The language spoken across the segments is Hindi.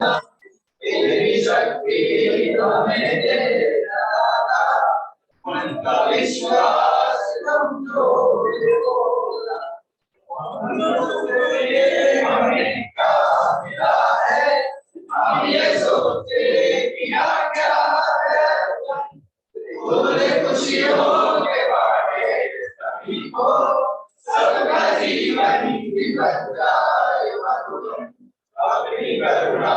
तेरी शक्ति हमें दे दाता, मन का विश्वास कमजोर होता, हमें क्या मिला है, हम ये सोचते किया क्या है, बोले खुशियों के बारे सभी को, सबका जीवन बन जाए मधुर, अपनी करुणा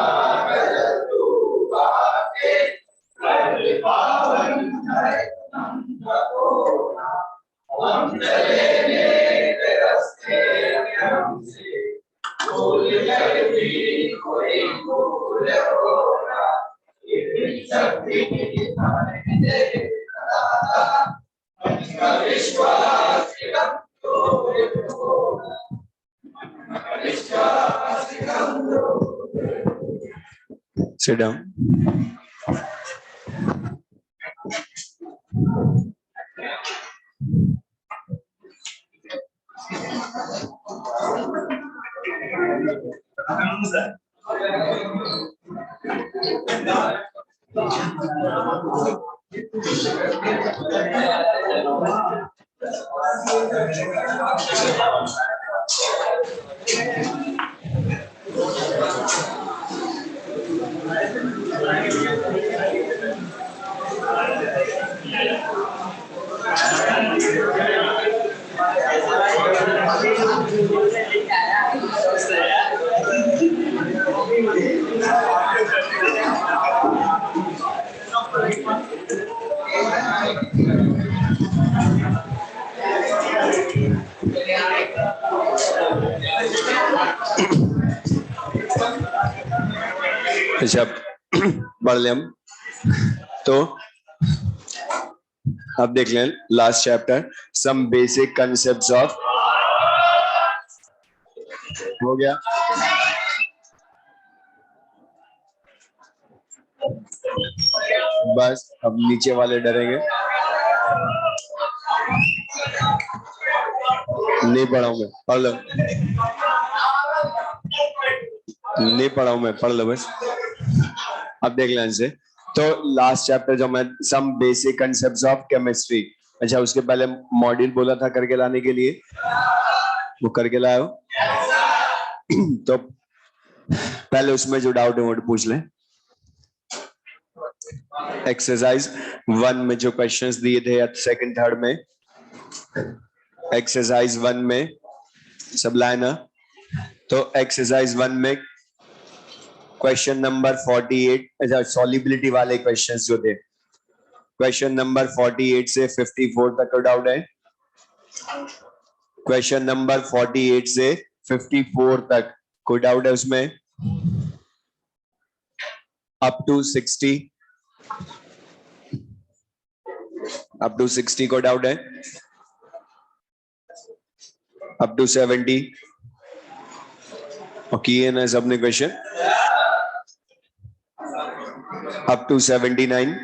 कर तू बाके, कर पावन है नंदकोना, हम चले मेरे रास्ते में हमसे, भूल कर भी कोई भूल होना, ये शक्ति हमें दे दाता, का विश्वास कमजोर होना, विश्वास कमजोर। Sit down. जब पढ़ लें हम तो अब देख लें last chapter, some basic concepts of, हो गया। बस अब नीचे वाले डरेंगे, नहीं पढ़ा हूं मैं, पढ़ लो, नहीं पढ़ा हूं मैं, पढ़ लो बस। अब देख लें से, तो लास्ट चैप्टर जो मैं some basic concepts of chemistry, अच्छा उसके पहले मॉड्यूल बोला था करके लाने के लिए, वो करके लाए हो? तो पहले उसमें जो डाउट है वो पूछ लें। एक्सरसाइज 1 में जो क्वेश्चंस दिए थे सेकंड थर्ड में, एक्सरसाइज 1 में सब लाए ना, तो एक्सरसाइज 1 में क्वेश्चन नंबर 48, अच्छा सॉल्युबिलिटी वाले क्वेश्चंस जो थे, क्वेश्चन नंबर 48 से 54 तक का डाउट है। क्वेश्चन नंबर 48 से 54 तक कोई डाउट है उसमें? अप टू 60, अप टू 60 को डाउट है? अप टू 70 और किए ना सबने क्वेश्चन? अप टू 79,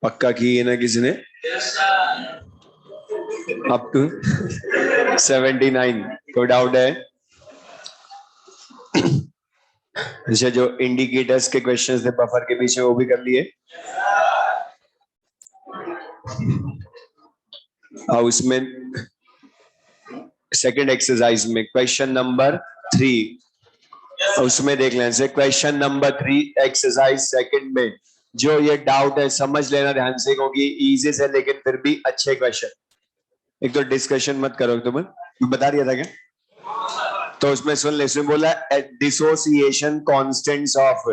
पक्का किए ना किसी ने? अप टू 79 कोई डाउट है? अच्छा जो इंडिकेटर्स के क्वेश्चंस थे बफर के पीछे वो भी कर लिए, और उसमें सेकंड एक्सरसाइज में क्वेश्चन नंबर 3, उसमें देख लें से क्वेश्चन नंबर 3 एक्सरसाइज सेकंड में जो ये डाउट है समझ लेना ध्यान से, क्योंकि इजी से लेकिन फिर भी अच्छे क्वेश्चन। एक तो डिस्कशन मत करो, तुम बता दिया था क्या? तो उसमें सुन ले, इसमें बोला dissociation constants of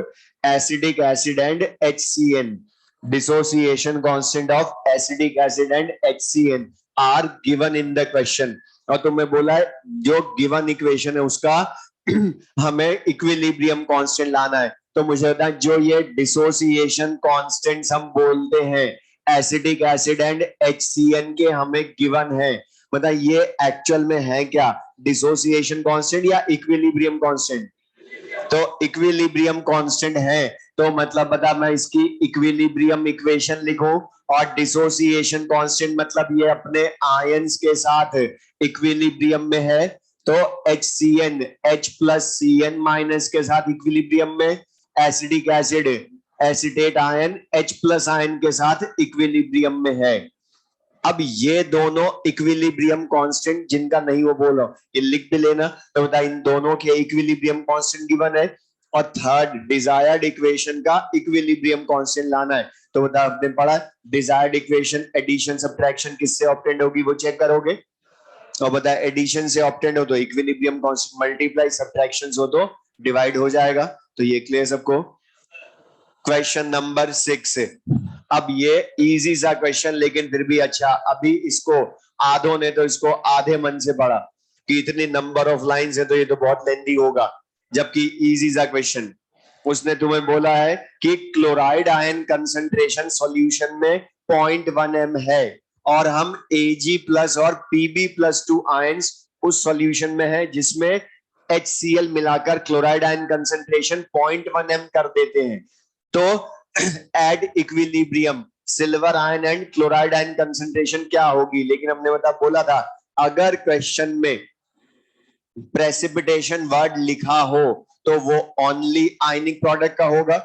acidic acid and HCN, dissociation constant of acidic acid and HCN are given in the question. और तुम्हें बोला है जो गिवन इक्वेशन है उसका हमें इक्विलिब्रियम कांस्टेंट लाना है। तो मुझे बता जो ये डिसोसिएशन कांस्टेंट्स हम बोलते हैं एसिडिक एसिड एंड HCN के हमें गिवन है, बता ये एक्चुअल में है क्या, डिसोसिएशन कांस्टेंट या इक्विलिब्रियम कांस्टेंट? तो इक्विलिब्रियम कांस्टेंट है, तो मतलब बता मैं इसकी इक्विलिब्रियम इक्वेशन लिखूं, और डिसोसिएशन कांस्टेंट मतलब ये अपने आयंस के साथ इक्विलिब्रियम में है, तो HCN H plus CN minus के साथ इक्विलिब्रियम में, acidic acid acetate ion H plus ion के साथ इक्विलिब्रियम में है। अब ये दोनों इक्विलिब्रियम कांस्टेंट जिनका नहीं वो बोलो ये लिख भी लेना, तो बता इन दोनों के इक्विलिब्रियम कांस्टेंट गिवन है, और थर्ड डिजायर्ड इक्वेशन का इक्विलिब्रियम कांस्टेंट लाना है। तो बता आपने पढ़ा डिजायर्ड इक्वेशन एडिशन सब्ट्रैक्शन किससे ऑब्टेंड होगी वो चेक करोगे, और बता एडिशन से ऑब्टेंड हो तो इक्विलिब्रियम कांस्टेंट मल्टीप्लाई, सब्ट्रैक्शन हो तो डिवाइड हो जाएगा। तो ये क्लियर सबको। क्वेश्चन नंबर 6, अब ये इजी सा क्वेश्चन लेकिन फिर भी अच्छा, अभी इसको आधों ने तो इसको आधे मन से पढ़ा कि इतनी नंबर ऑफ लाइंस है तो ये तो बहुत लेंथी होगा, जबकि इजी सा क्वेश्चन। उसने तुम्हें बोला है कि क्लोराइड आयन कंसंट्रेशन सॉल्यूशन में 0.1 m है, और हम Ag प्लस और Pb+2 आयंस उस सॉल्यूशन में है जिसमें HCl मिलाकर क्लोराइड आयन कंसंट्रेशन 0.1 m कर देते हैं। तो at equilibrium silver ion and chloride ion concentration क्या होगी, लेकिन हमने बोला था अगर क्वेश्चन में प्रेसिपिटेशन वर्ड लिखा हो तो वो ओनली आयनिक प्रोडक्ट का होगा,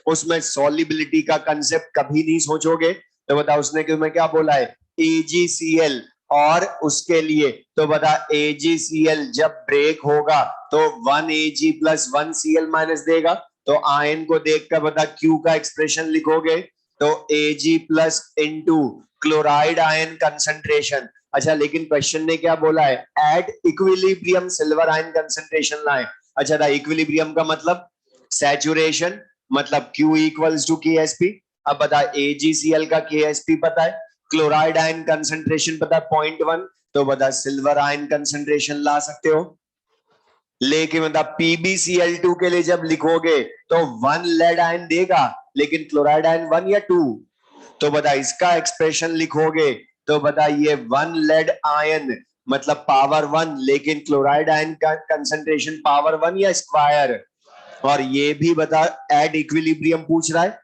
उसमें सॉल्युबिलिटी का कंसेप्ट कभी नहीं सोचोगे। तो बता उसने कि मैं क्या बोला है AgCl, और उसके लिए तो बता AgCl जब ब्रेक होगा तो 1 Ag प्लस 1 Cl माइनस देगा, तो आयन को देखकर बता Q का एक्सप्रेशन लिखोगे तो Ag plus into chloride ion concentration. अच्छा लेकिन क्वेश्चन ने क्या बोला है at equilibrium silver ion concentration लाए। अच्छा था इक्विलिब्रियम का मतलब सैचुरेशन, मतलब Q इक्वल्स टू KSP। अब बता AgCl का KSP पता है, क्लोराइड आयन कंसंट्रेशन पता है 0.1, तो बता सिल्वर आयन कंसंट्रेशन ला सकते हो। लेकिन मतलब PbCl2 के लिए जब लिखोगे तो 1 लेड आयन देगा, लेकिन क्लोराइड आयन 1 या 2, तो बता इसका एक्सप्रेशन लिखोगे तो बता ये 1 लेड आयन मतलब पावर 1, लेकिन क्लोराइड आयन का कंसंट्रेशन पावर 1 या स्क्वायर, और ये भी बता एट इक्विलिब्रियम पूछ रहा है,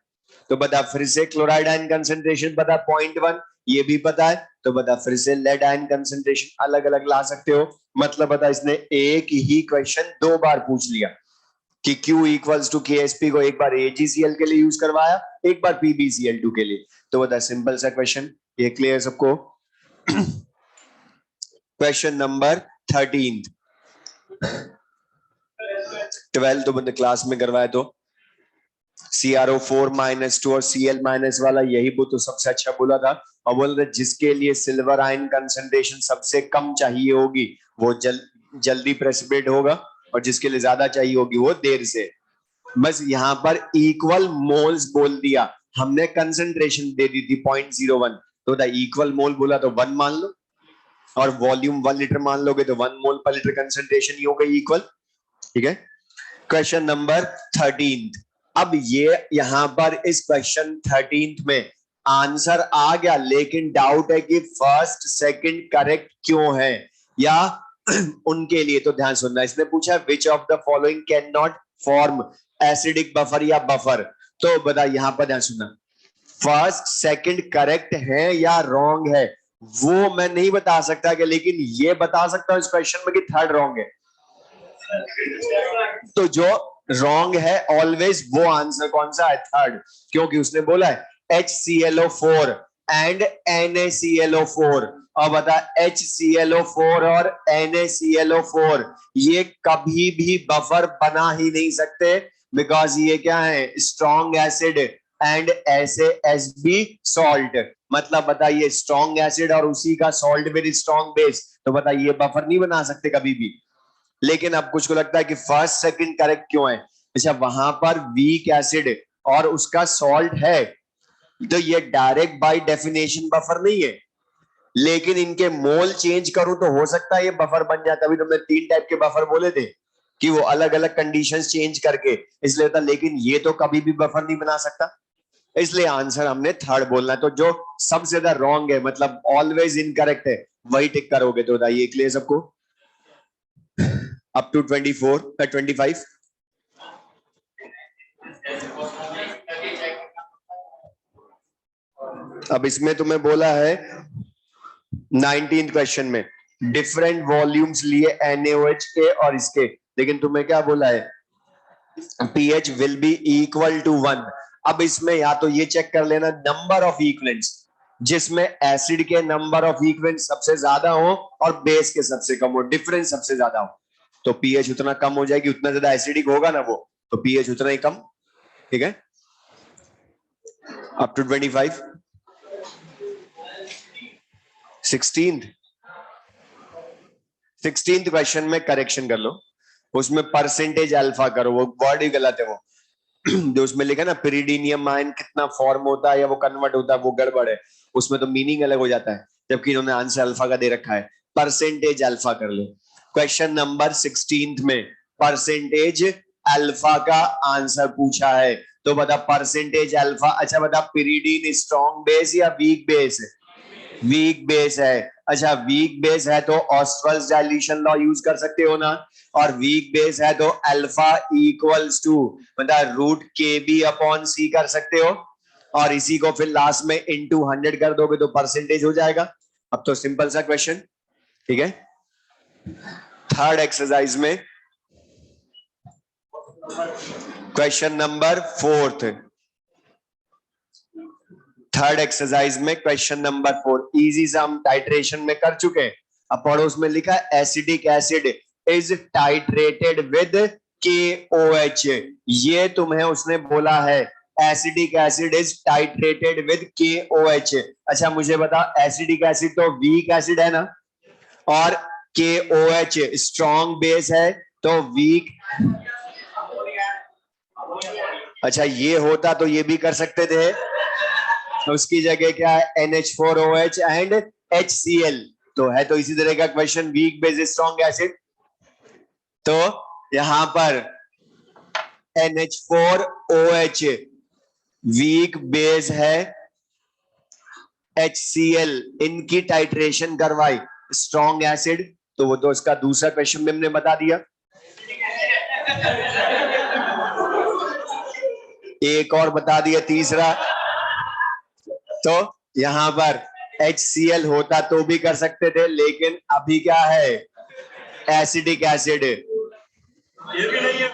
तो बता फिर से क्लोराइड आयन कंसंट्रेशन पता 0.1 ये भी पता है, तो बता फिर से लेड आयन कंसंट्रेशन अलग अलग ला सकते हो। मतलब बता इसने एक ही क्वेश्चन 2 बार पूछ लिया कि Q इक्वल्स टू KSP को एक बार AgCl के लिए यूज करवाया, एक बार PbCl2 के लिए। तो बता सिंपल सा क्वेश्चन, ये क्लियर सबको। क्वेश्चन नंबर 13, 12 तो बंदे क्लास में करवाए, तो CrO4-2 और Cl- वाला यही वो तो सबसे अच्छा बोला था, और बोल रहे जिसके लिए सिल्वर आयन कंसंट्रेशन सबसे कम चाहिए होगी वो जल्दी प्रेसिपिटेट होगा, और जिसके लिए ज्यादा चाहिए होगी वो देर से। बस यहाँ पर इक्वल मोल्स बोल दिया हमने, कंसंट्रेशन दे दी थी 0.01, तो इक्वल मोल बोला तो 1 मान लो, और वॉल्यूम 1 लीटर मान लोगे तो 1 मोल पर लीटर कंसंट्रेशन ही हो गई इक्वल। ठीक है। क्वेश्चन नंबर 13, अब ये यहां पर इस क्वेश्चन 13 में आंसर आ गया, लेकिन डाउट है कि फर्स्ट सेकंड करेक्ट क्यों है, या उनके लिए तो ध्यान सुनना। इसने पूछा which of the following can not form acidic buffer या बफर, तो बता यहां पर ध्यान सुनना, फर्स्ट सेकंड करेक्ट है या रॉन्ग है वो मैं नहीं बता सकता कि, लेकिन ये बता सकता हूं इस क्वेश्चन में कि थर्ड रॉन्ग है। तो जो रॉन्ग है ऑलवेज वो आंसर कौन सा है, थर्ड, क्योंकि उसने बोला है HClO4 एंड NaClO4, और बता HClO4 और NaClO4 ये कभी भी बफर बना ही नहीं सकते, बिकॉज ये क्या है strong acid and SaSB salt, मतलब बताइए स्ट्रॉन्ग एसिड और उसी का सॉल्ट विद स्ट्रॉन्ग बेस, तो बताइए ये बफर नहीं बना सकते कभी भी। लेकिन अब कुछ को लगता है कि फर्स्ट सेकंड करेक्ट क्यों है, अच्छा वहां पर वीक एसिड और उसका सॉल्ट है, तो ये डायरेक्ट बाय डेफिनेशन बफर नहीं है, लेकिन इनके मोल चेंज करूं तो हो सकता है ये बफर बन जाए। तभी तुमने 3 टाइप के बफर बोले थे कि वो अलग अलग कंडीशंस चेंज करके इसलिए होता, लेकिन ये तो कभी भी बफर नहीं बना सकता, इसलिए आंसर हमने थर्ड बोलना है। तो जो सबसे ज्यादा रॉन्ग है मतलब ऑलवेज इनकरेक्ट है वही टिक करोगे। तो बताइए क्लियर सबको अप टू 24 25। अब इसमें तुम्हें बोला है 19th क्वेश्चन में डिफरेंट वॉल्यूम्स लिए NaOH के और इसके, लेकिन तुम्हें क्या बोला है, pH will be equal to 1। अब इसमें या तो ये चेक कर लेना नंबर ऑफ इक्विवेलेंट्स, जिसमें एसिड के नंबर ऑफ इक्विवेलेंट्स सबसे ज्यादा हो और बेस के सबसे कम हो, डिफरेंस सबसे ज्यादा हो, तो pH उतना कम हो जाएगी, उतना ज्यादा एसिडिक होगा ना वो, तो pH उतना ही कम। ठीक है, अप टू 25। 16th क्वेश्चन में करेक्शन कर लो, उसमें परसेंटेज अल्फा करो, वो वर्ड ही गलत है वो जो उसमें लिखा ना पिरिडीनियम आयन कितना फॉर्म होता है या वो कन्वर्ट होता है, वो गड़बड़ है, उसमें तो मीनिंग अलग हो जाता है, जबकि इन्होंने आंसर अल्फा का दे रखा है, परसेंटेज अल्फा कर लो। क्वेश्चन नंबर 16 में परसेंटेज अल्फा का आंसर पूछा है, तो बता परसेंटेज अल्फा। अच्छा बता, पिरिडीन स्ट्रॉन्ग बेस या वीक बेस? वीक बेस है। अच्छा वीक बेस है तो ऑस्ट्रल्स डाइल्यूशन लॉ यूज कर सकते हो ना, और वीक बेस है तो अल्फा इक्वल्स टू मतलब रूट के बी अपॉन सी कर सकते हो, और इसी को फिर लास्ट में इनटू 100 कर दोगे तो परसेंटेज हो जाएगा। अब तो सिंपल सा क्वेश्चन। ठीक है, थर्ड एक्सरसाइज में क्वेश्चन नंबर 4, थर्ड एक्सरसाइज में क्वेश्चन नंबर 4 इजी सा हम टाइट्रेशन में कर चुके हैं। अब पढ़ो, उसमें लिखा है acidic acid is titrated with KOH। ये तुम्हें उसने बोला है acidic acid is titrated with KOH। अच्छा मुझे बता, एसिडिक एसिड तो वीक एसिड है ना, और KOH स्ट्रॉन्ग बेस है तो वीक। अच्छा ये होता तो ये भी कर सकते थे, तो उसकी जगह क्या है NH4OH एंड HCl, तो है तो इसी तरह का question, weak base strong acid, तो यहां पर NH4OH वीक बेस है, HCl इनकी टाइट्रेशन करवाई स्ट्रॉन्ग एसिड, तो वो तो इसका दूसरा क्वेश्चन में हमने बता दिया। एक और बता दिया तीसरा, तो यहां पर HCl होता तो भी कर सकते थे, लेकिन अभी क्या है एसिडिक एसिड, ये भी नहीं है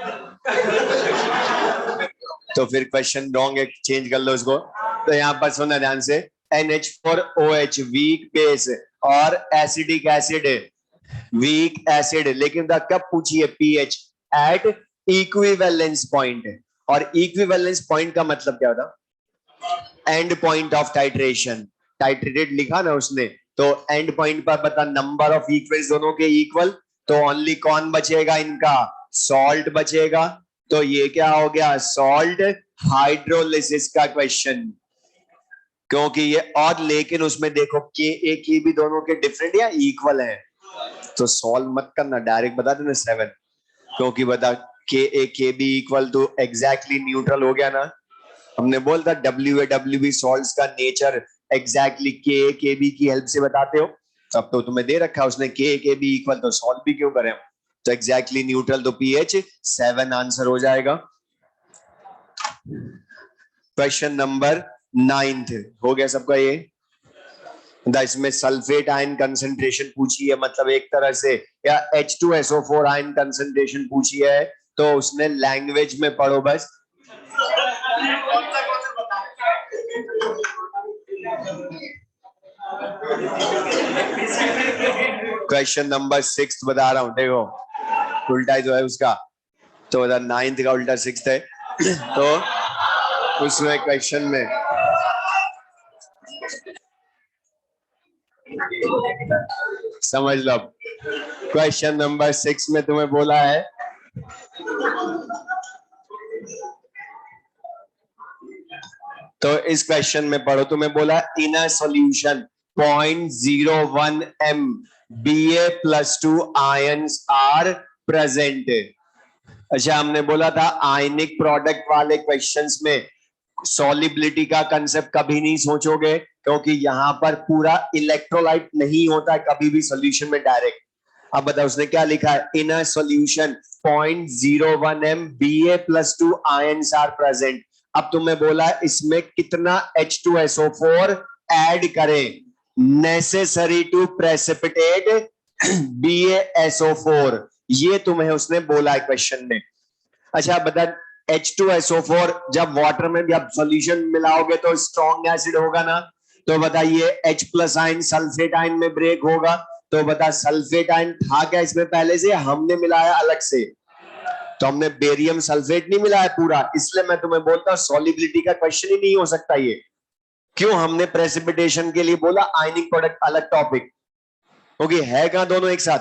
तो फिर क्वेश्चन रॉन्ग है, चेंज कर लो इसको। तो यहां पर सुनना ध्यान से, NH4OH वीक बेस और एसिडिक एसिड वीक एसिड, लेकिन कब पूछी है pH एट इक्विवेलेंस पॉइंट, और इक्विवेलेंस पॉइंट का मतलब क्या होता, and point of titration, titrated लिखा ना उसने, तो एंड पॉइंट पर बता नंबर ऑफ इक्वल्स दोनों के इक्वल, तो ओनली कौन बचेगा इनका, सॉल्ट बचेगा, तो ये क्या हो गया सॉल्ट हाइड्रोलिसिस का क्वेश्चन, क्योंकि ये और, लेकिन उसमें देखो Ka की भी दोनों के डिफरेंट या इक्वल है, तो सॉल्व मत करना, डायरेक्ट बता देना 7, क्योंकि बता Ka के भी इक्वल टू एग्जैक्टली न्यूट्रल हो गया ना, हमने बोल था WaWb सॉल्ट्स का नेचर एग्जैक्टली KaKb की हेल्प से बताते हो, अब तो तुम्हें दे रखा है उसने KaKb इक्वल, तो सॉल्व भी क्यों करें, तो एग्जैक्टली न्यूट्रल, तो pH 7 आंसर हो जाएगा। क्वेश्चन नंबर 9 हो गया सबका ये, इसमें सल्फेट आयन कंसंट्रेशन पूछी है, मतलब एक तरह से, या H2SO4 आयन कंसंट्रेशन पूछी है, तो उसने लैंग्वेज में पढ़ो बस। क्वेश्चन नंबर 6 बता रहा हूं, देखो उल्टा जो है उसका, तो 9th का उल्टा 6 है, तो उसमें क्वेश्चन में समझ लो, क्वेश्चन नंबर 6 में तुम्हें बोला है तो इस क्वेश्चन में पढ़ो, तुम्हें बोला in a solution 0.01 m Ba+2 ions are present. अच्छा हमने बोला था आयनिक प्रोडक्ट वाले क्वेश्चंस में सॉलिबिलिटी का कंसेप्ट कभी नहीं सोचोगे, क्योंकि यहां पर पूरा इलेक्ट्रोलाइट नहीं होता है कभी भी सॉल्यूशन में डायरेक्ट। अब बताओ उसने क्या लिखा है, in a solution 0.01 m Ba+2 ions are present. अब तुम्हें बोला इसमें कितना H2SO4 ऐड करें नेसेसरी टू प्रेसिपिटेट BaSO4, ये तुम्हें उसने बोला है क्वेश्चन में। अच्छा बता, H2SO4 जब वाटर में जब सॉल्यूशन मिलाओगे तो स्ट्रॉन्ग एसिड होगा ना, तो बताइए H plus ion sulphate ion में ब्रेक होगा, तो बता सल्फेट आयन था क्या इसमें पहले से, हमने मिलाया अलग से, तो हमने बेरियम सल्फेट नहीं मिलाया पूरा, इसलिए मैं तुम्हें बोलता हूं सॉल्युबिलिटी का क्वेश्चन ही नहीं हो सकता ये। क्यों, हमने प्रेसिपिटेशन के लिए बोला आयनिक प्रोडक्ट अलग टॉपिक, क्योंकि है कहां दोनों एक साथ,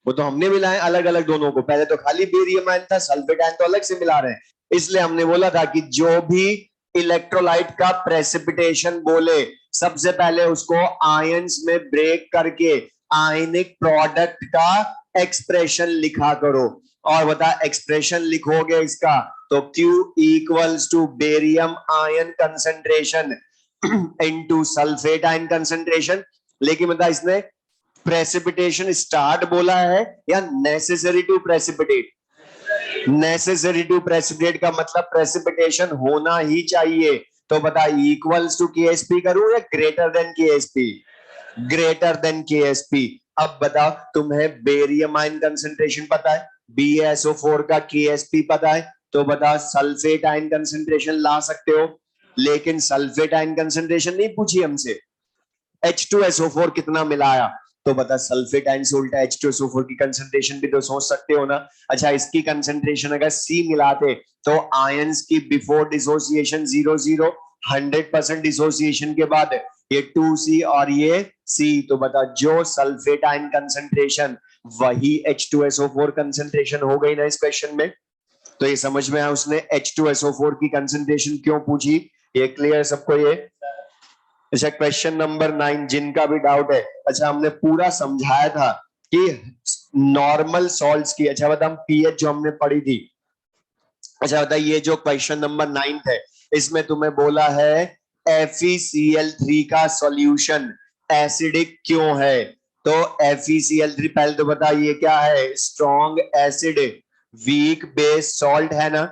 वो तो हमने मिलाए अलग अलग दोनों को, पहले तो खाली बेरियम आयन था, सल्फेट आयन तो अलग से मिला रहे हैं, इसलिए हमने बोला था कि जो भी इलेक्ट्रोलाइट का प्रेसिपिटेशन बोले सबसे पहले उसको आयंस में ब्रेक करके आयनिक प्रोडक्ट का एक्सप्रेशन लिखा करो, और बता एक्सप्रेशन लिखोगे इसका तो Q equals to barium ion concentration into sulphate ion concentration. लेकिन बता इसने प्रेसिपिटेशन स्टार्ट बोला है या necessary to precipitate, necessary to precipitate का मतलब प्रेसिपिटेशन होना ही चाहिए, तो बता इक्वल्स टू KSP करूं या greater than KSP, greater than KSP। अब बताओ तुम्हें बेरियम आयन कंसंट्रेशन पता है, BaSO4 का KSP पता है, तो बता सल्फेट आयन कंसंट्रेशन ला सकते हो, लेकिन सल्फेट आयन कंसंट्रेशन नहीं पूछी हमसे, H2SO4 कितना मिलाया, तो बता सल्फेट आयन से उल्टा H2SO4 की कंसंट्रेशन भी तो सोच सकते हो ना। अच्छा इसकी कंसंट्रेशन अगर C मिलाते तो आयंस की बिफोर डिसोसिएशन 0 100% डिसोसिएशन के बाद ये 2C और ये C, तो बता जो सल्फेट आयन कंसंट्रेशन वही H2SO4 कंसंट्रेशन हो गई ना इस क्वेश्चन में। तो ये समझ में आया उसने H2SO4 की कंसंट्रेशन क्यों पूछी, ये क्लियर सबको ये। अच्छा क्वेश्चन नंबर 9 जिनका भी डाउट है, अच्छा हमने पूरा समझाया था कि नॉर्मल सॉल्ट्स की, अच्छा बता हम पीएच जो हमने पढ़ी थी, अच्छा बता ये जो क्वेश्चन नंबर 9 है इसमें तुम्हें बोला है FeCl3 का सॉल्यूशन एसिडिक क्यों है, तो FeCl3 पहले तो बता ये क्या है, strong acid weak base salt है ना।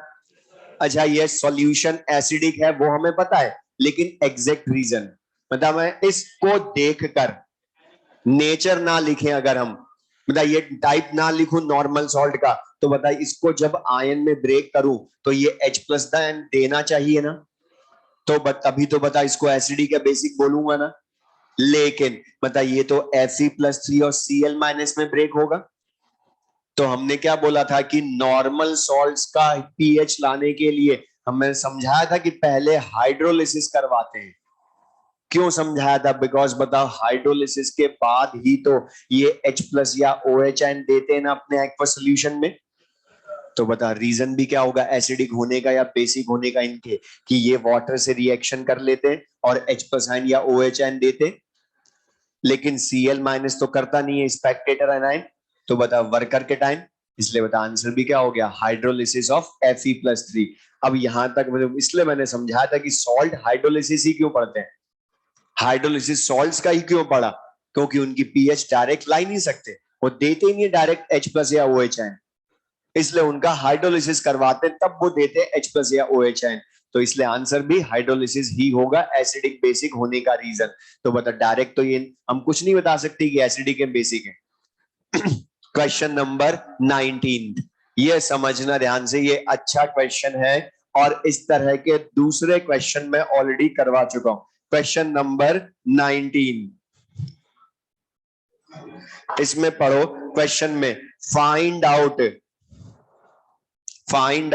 अच्छा ये सॉल्यूशन एसिडिक है वो हमें पता है, लेकिन एग्जैक्ट रीजन मतलब मैं इसको देखकर नेचर ना लिखें, अगर हम बता ये टाइप ना लिखूं नॉर्मल सॉल्ट का, तो बता इसको जब आयन में ब्रेक करूं तो ये H प्लस देना चाहिए ना, तो अभी तो बता इसको एसिडिक या बेसिक बोलूंगा ना, लेकिन बता ये तो Fe+3 और Cl माइनस में ब्रेक होगा, तो हमने क्या बोला था कि नॉर्मल सॉल्ट्स का पीएच लाने के लिए हमने समझाया था कि पहले हाइड्रोलिसिस करवाते हैं। क्यों समझाया था, बिकॉज बताओ हाइड्रोलिसिस के बाद ही तो ये H+ या OH देते हैं ना अपने एक्वस सॉल्यूशन में, तो बता रीजन भी क्या होगा एसिडिक होने का या बेसिक होने का इनके, कि ये वाटर से रिएक्शन कर लेते और H+ आयन या OH देते, लेकिन Cl- तो करता नहीं है स्पेक्टेटर एनायन, तो बता वर्कर के टाइम, इसलिए बता आंसर भी क्या हो गया हाइड्रोलिसिस ऑफ Fe+3। अब यहां तक मतलब इसलिए मैंने समझाया था कि सॉल्ट हाइड्रोलिसिस ही क्यों पढ़ते हैं, हाइड्रोलिसिस सॉल्ट्स का ही क्यों पढ़ा, क्योंकि उनकी पीएच डायरेक्ट ला ही नहीं सकते, वो देते ही नहीं डायरेक्ट H+ या OH, इसलिए उनका हाइड्रोलिसिस करवाते तब वो देते H+ या OH, तो इसलिए आंसर भी हाइड्रोलिसिस ही होगा एसिडिक बेसिक होने का रीजन। तो बता डायरेक्ट तो ये हम कुछ नहीं बता सकते कि एसिडिक है बेसिक है। क्वेश्चन नंबर 19 ये समझना ध्यान से, ये अच्छा क्वेश्चन है और इस तरह के दूसरे क्वेश्चन मैं ऑलरेडी करवा चुका हूं। क्वेश्चन नंबर 19 इसमें पढ़ो, क्वेश्चन में find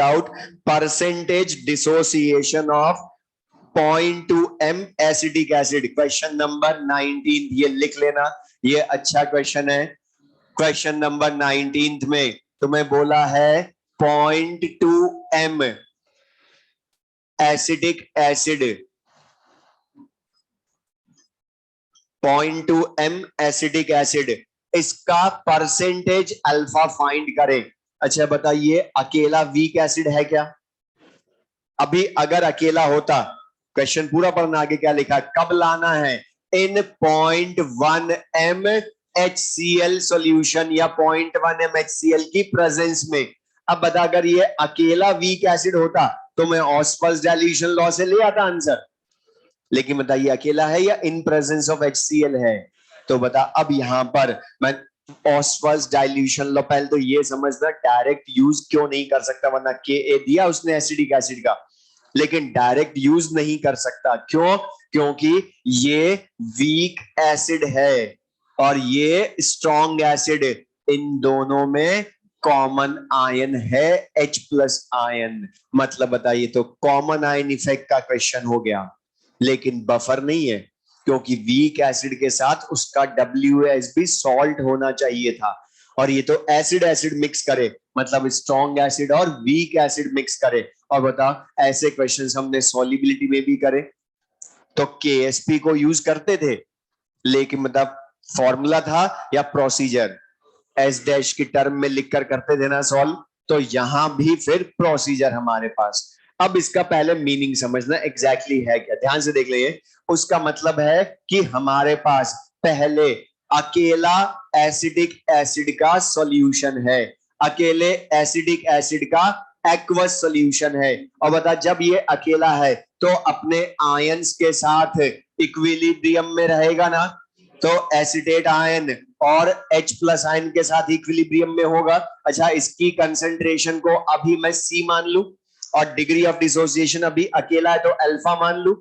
out percentage dissociation of 0.2 m acidic acid. Question number 19 ये लिख लेना, ये अच्छा क्वेश्चन है। क्वेश्चन नंबर 19 में तुम्हें बोला है 0.2 m acidic acid, 0.2 m acidic acid, इसका परसेंटेज अल्फा फाइंड करें। अच्छा बताइए अकेला वीक एसिड है क्या, अभी अगर अकेला होता, क्वेश्चन पूरा पढ़ना आगे क्या लिखा, कब लाना है, इन 0.1 m HCl सॉल्यूशन या 0.1 m HCl की प्रेजेंस में। अब बता अगर ये अकेला वीक एसिड होता तो मैं ऑस्मोस डाइल्यूशन लॉ से ले आता आंसर, लेकिन बताइए अकेला है या इन प्रेजेंस ऑफ HCl है, तो बता अब यहां पर मैं ऑस्वाल्ड्स डाइल्यूशन लॉ, पहले तो ये समझना डायरेक्ट यूज क्यों नहीं कर सकता, वरना के दिया उसने एसिडिक एसिड का, लेकिन डायरेक्ट यूज नहीं कर सकता। क्यों? क्योंकि ये वीक एसिड है और ये स्ट्रॉन्ग एसिड, इन दोनों में कॉमन आयन है H+ आयन। मतलब बताइए, तो कॉमन आयन इफेक्ट का क्वेश्चन हो गया, लेकिन बफर नहीं है, क्योंकि वीक एसिड के साथ उसका WS भी सॉल्ट होना चाहिए था, और ये तो एसिड एसिड मिक्स करे, मतलब स्ट्रॉन्ग एसिड और वीक एसिड मिक्स करे। और बता, ऐसे क्वेश्चंस हमने सॉल्युबिलिटी में भी करे, तो KSP को यूज करते थे, लेकिन मतलब फॉर्मूला था या प्रोसीजर, एस डैश की टर्म में लिखकर करते थे ना सॉल्व, तो यहां भी फिर प्रोसीजर हमारे पास। अब इसका पहले मीनिंग समझना एग्जैक्टली है क्या, ध्यान से देख लीजिए। उसका मतलब है कि हमारे पास पहले अकेला एसिडिक एसिड का सॉल्यूशन है, अकेले एसिडिक एसिड का एक्वस सॉल्यूशन है। और बता, जब ये अकेला है तो अपने आयंस के साथ इक्विलिब्रियम में रहेगा ना, तो एसिटेट आयन और H+ आयन के साथ इक्विलिब्रियम में होगा। अच्छा, इसकी कंसंट्रेशन को अभी मैं C मान लूं, और डिग्री ऑफ डिसोसिएशन अभी अकेला है तो अल्फा मान लूं,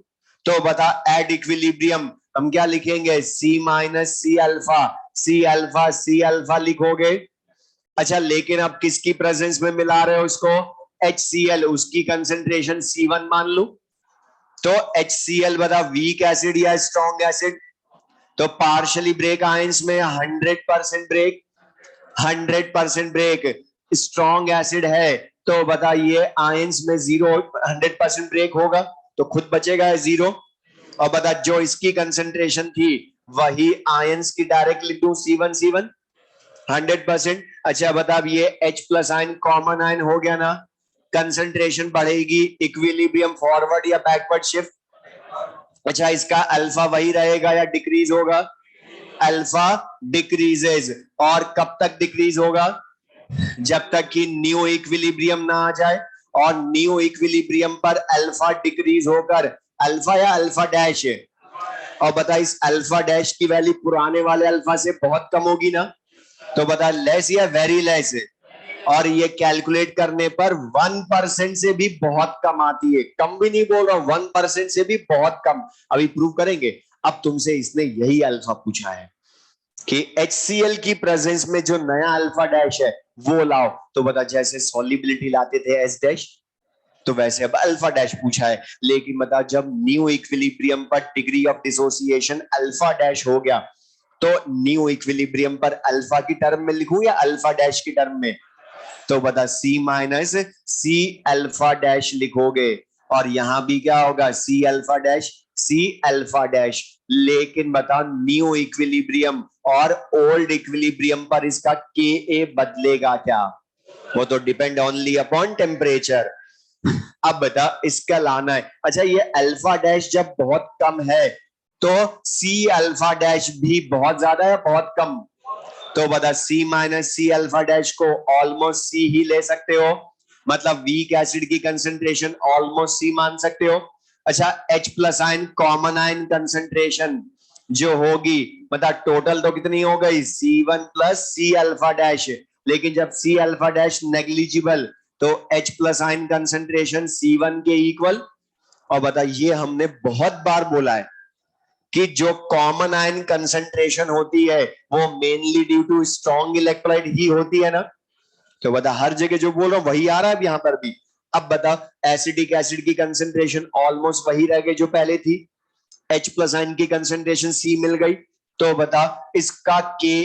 तो बता एट इक्विलिब्रियम हम क्या लिखेंगे, C - C alpha, C alpha C alpha लिखोगे। अच्छा, लेकिन अब किसकी प्रेजेंस में मिला रहे हो इसको, HCl, उसकी कंसंट्रेशन C1 मान लूं, तो HCl बता वीक एसिड या स्ट्रॉन्ग एसिड, तो पार्शियली ब्रेक आयंस में 100% ब्रेक, 100% ब्रेक। स्ट्रॉन्ग एसिड है तो बताइए आयंस में 100% ब्रेक होगा, तो खुद बचेगा 0। और बता, जो इसकी कंसंट्रेशन थी वही आयंस की डायरेक्ट लिख दूं, C1 100%। अच्छा बता, अब ये H+ आयन कॉमन आयन हो गया ना, कंसंट्रेशन बढ़ेगी, इक्विलिब्रियम फॉरवर्ड या बैकवर्ड शिफ्ट। अच्छा, इसका अल्फा वही रहेगा या डिक्रीज होगा, अल्फा डिक्रीजेज, और कब तक डिक्रीज होगा, जब तक कि न्यू इक्विलिब्रियम ना आ जाए, और न्यू इक्विलिब्रियम पर अल्फा डिक्रीज होकर अल्फा या अल्फा डैश है। और बता, इस अल्फा डैश की वैल्यू पुराने वाले अल्फा से बहुत कम होगी ना, तो बता लेस या वेरी लेस है, और ये कैलकुलेट करने पर 1% से भी बहुत कम आती है, कम भी नहीं बोल रहा हूं, 1% से भी बहुत कम। अभी प्रूव करेंगे। अब तुमसे इसने यही अल्फा पूछा है कि HCl की प्रेजेंस में जो नया अल्फा डैश है वो लाओ, तो बता, जैसे सॉल्युबिलिटी लाते थे S डैश, तो वैसे अब अल्फा डैश पूछा है, लेकिन बता, जब न्यू इक्विलिब्रियम पर degree of dissociation alpha dash हो गया, तो न्यू इक्विलिब्रियम पर अल्फा की टर्म में लिखूं या अल्फा डैश की टर्म में, तो बता C - C अल्फा डैश लिखोगे, और यहां भी क्या होगा, C alpha dash C alpha dash. लेकिन बता, न्यू इक्विलिब्रियम और ओल्ड इक्विलिब्रियम पर इसका Ka बदलेगा क्या, वो तो डिपेंड ओनली अपॉन टेम्परेचर। अब बता, इसका लाना है। अच्छा, ये अल्फा डैश जब बहुत कम है तो C अल्फा डैश भी बहुत ज्यादा है बहुत कम, तो बता C - C अल्फा डैश को ऑलमोस्ट C ही ले सकते हो, मतलब वीक एसिड की कंसंट्रेशन ऑलमोस्ट C मान सकते हो। अच्छा, H+ ion common ion concentration जो होगी, मतलब टोटल तो कितनी हो गई, C1 + C अल्फा डैश, लेकिन जब C अल्फा डैश नेग्लिजिबल, तो H+ आयन कंसंट्रेशन C1 के इक्वल। और बता, ये हमने बहुत बार बोला है कि जो कॉमन आयन कंसंट्रेशन होती है वो mainly due to strong electrolyte ही होती है ना, तो बता, हर जगह जो बोल रहा हूं वही आ रहा है यहाँ पर भी। अब बता, एसिडिक एसिड की कंसंट्रेशन ऑलमोस्ट वही रह गई जो पहले थी, H+ आयन की कंसंट्रेशन C मिल गई, तो बता इसका Ka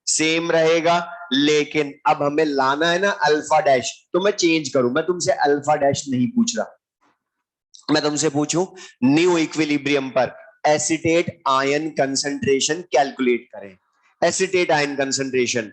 सेम रहेगा, लेकिन अब हमें लाना है ना अल्फा डैश, तो मैं चेंज करूं, मैं तुमसे अल्फा डैश नहीं पूछ रहा, मैं तुमसे पूछूं न्यू इक्विलिब्रियम पर एसिटेट आयन कंसंट्रेशन कैलकुलेट करें, एसिटेट आयन कंसंट्रेशन,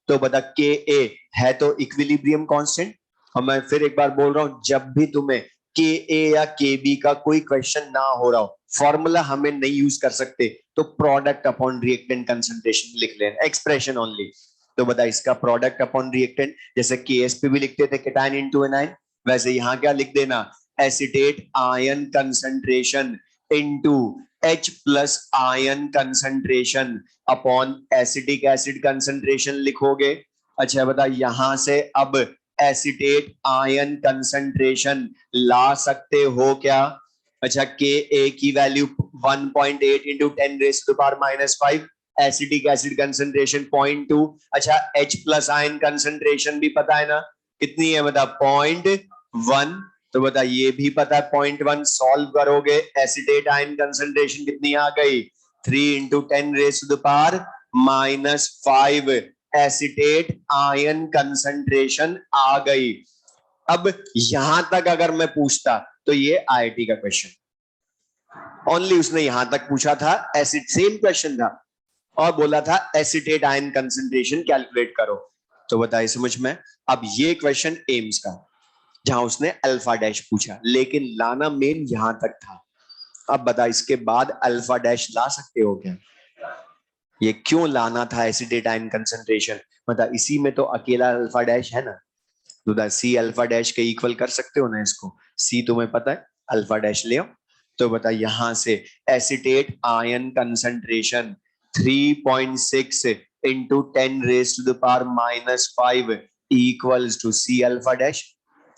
तो बता Ka है तो इक्विलिब्रियम कांस्टेंट। और मैं फिर एक बार बोल रहा हूं, जब भी तुम्हें Ka या Kb का कोई क्वेश्चन ना हो रहा हो, फॉर्मूला हमें नहीं यूज कर सकते, तो प्रोडक्ट अपॉन रिएक्टेंट कंसंट्रेशन लिख लेना, एक्सप्रेशन ओनली। तो बता, इसका प्रोडक्ट अपॉन रिएक्टेंट, जैसे KSP भी लिखते थे केटायन इनटू एनायन, वैसे यहां क्या लिख देना, acetate ion concentration into H plus ion concentration upon acetic acid concentration लिखोगे। अच्छा बता, यहां से अब एसिटेट आयन कंसंट्रेशन ला सकते हो क्या? अच्छा, के ए की value 1.8 into 10 raise to the power -5, acetic acid concentration 0.2। अच्छा, H प्लस आयन कंसंट्रेशन भी पता है ना, कितनी है बता? 0.1। तो बता ये भी पता है 0.1, सॉल्व करोगे एसिटेट आयन कंसंट्रेशन कितनी आ गई? 3 into 10 raise to the power -5 acetate ion concentration आ गई। अब यहां तक अगर मैं पूछता तो ये आईआईटी का क्वेश्चन, ओनली उसने यहां तक पूछा था, एसिड सेम क्वेश्चन था और बोला था एसिटेट आयन कंसंट्रेशन कैलकुलेट करो। तो बताइए समझ में। अब ये क्वेश्चन एम्स का, जहां उसने अल्फा डैश पूछा, लेकिन लाना मेन यहां तक था। अब बता, इसके बाद अल्फा डैश ला सकते हो क्या? ये क्यों लाना था एसिटेट आयन कंसंट्रेशन? बता, इसी में तो अकेला अल्फा डैश है ना, तो सी अल्फा डैश के इक्वल कर सकते हो ना इसको। सी तुम्हें पता है, अल्फा डैश ले आओ। तो बता, यहां से acetate ion concentration 3.6 into 10 raise to the power -5 equals to C alpha dash.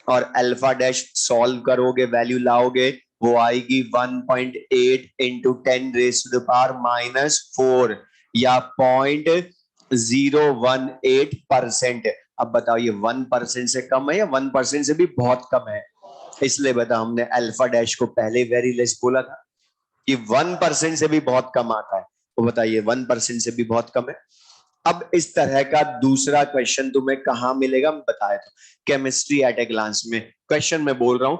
और अल्फा डैश सॉल्व करोगे, वैल्यू लाओगे, वो आएगी 1.8 into 10 raise to the power -4 या 0.018%। अब बताओ ये 1% से कम है या 1% से भी बहुत कम है? इसलिए बता, हमने अल्फा डैश को पहले वेरी लेस बोला था कि 1% से भी बहुत कम आता है। तो बताइए 1% से भी बहुत कम है। अब इस तरह का दूसरा क्वेश्चन तुम्हें कहां मिलेगा बताया तो, केमिस्ट्री एट ए ग्लांस में। क्वेश्चन में बोल रहा हूं,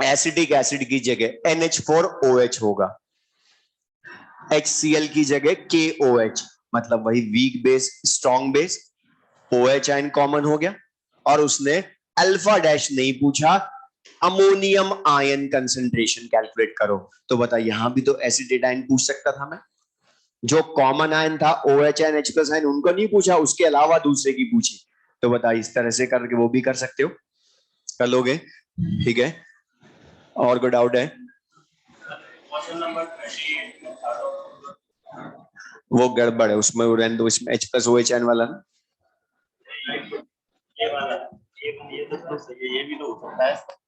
एसिटिक एसिड की जगह NH4OH होगा, HCl की जगह KOH, मतलब वही weak base strong base, OH ion common हो गया। और उसने अल्फा डैश नहीं पूछा, अमोनियम आयन कंसंट्रेशन कैलकुलेट करो। तो बता, यहां भी तो एसिटेट आयन पूछ सकता था मैं, जो कॉमन आयन था OH ion H plus ion, उनको नहीं पूछा, उसके अलावा दूसरे की पूछी। तो बता, इस तरह से करके वो भी कर सकते हो, कर लोगे? ठीक है, और कोई डाउट है? क्वेश्चन नंबर 28 वो गड़बड़ है उसमें, वो रहने दो, इसमें H प्लस OH आयन वाला ना। ये वाला, ये तो सही है, ये भी तो हो सकता है।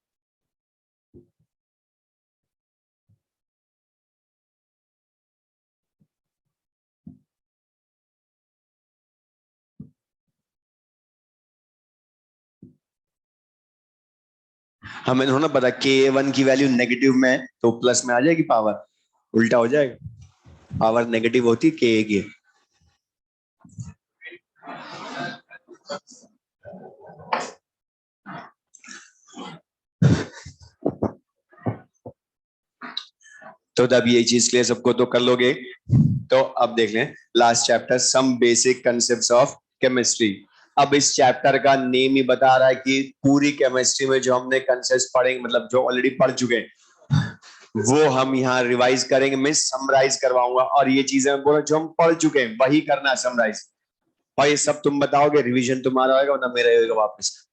हमें थोड़ा पता K1 की वैल्यू नेगेटिव में है तो प्लस में आ जाएगी पावर, उल्टा हो जाएगा, पावर नेगेटिव होती है Ka की। तो तब ये चीज क्लियर सबको, तो कर लोगे। तो अब देख लें last chapter, some basic concepts of chemistry. अब इस चैप्टर का नेम ही बता रहा है कि पूरी केमिस्ट्री में जो हमने कंसेप्ट्स पढ़े, मतलब जो ऑलरेडी पढ़ चुके हैं, वो हम यहाँ रिवाइज करेंगे। मैं समराइज करवाऊंगा, और ये चीजें बोला जो हम पढ़ चुके हैं वही करना है समराइज। और ये सब तुम बताओगे, रिवीजन तुम्हारा होगा ना मेरा होगा वापस।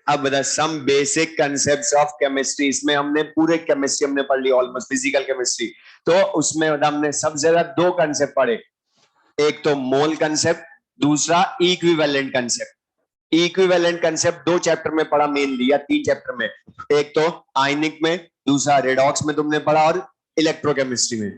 अब बता, some basic concepts of chemistry, इसमें हमने पूरे केमिस्ट्री हमने पढ़ ली ऑलमोस्ट, फिजिकल केमिस्ट्री। तो उसमें हमने सबसे ज्यादा दो कंसेप्ट पढ़े, एक तो मोल कंसेप्ट, दूसरा इक्विवेलेंट कंसेप्ट। इक्विवेलेंट कंसेप्ट दो चैप्टर में पढ़ा मेनली, या तीन चैप्टर में, एक तो आयनिक में, दूसरा रेडॉक्स में तुमने पढ़ा, और इलेक्ट्रोकेमिस्ट्री में।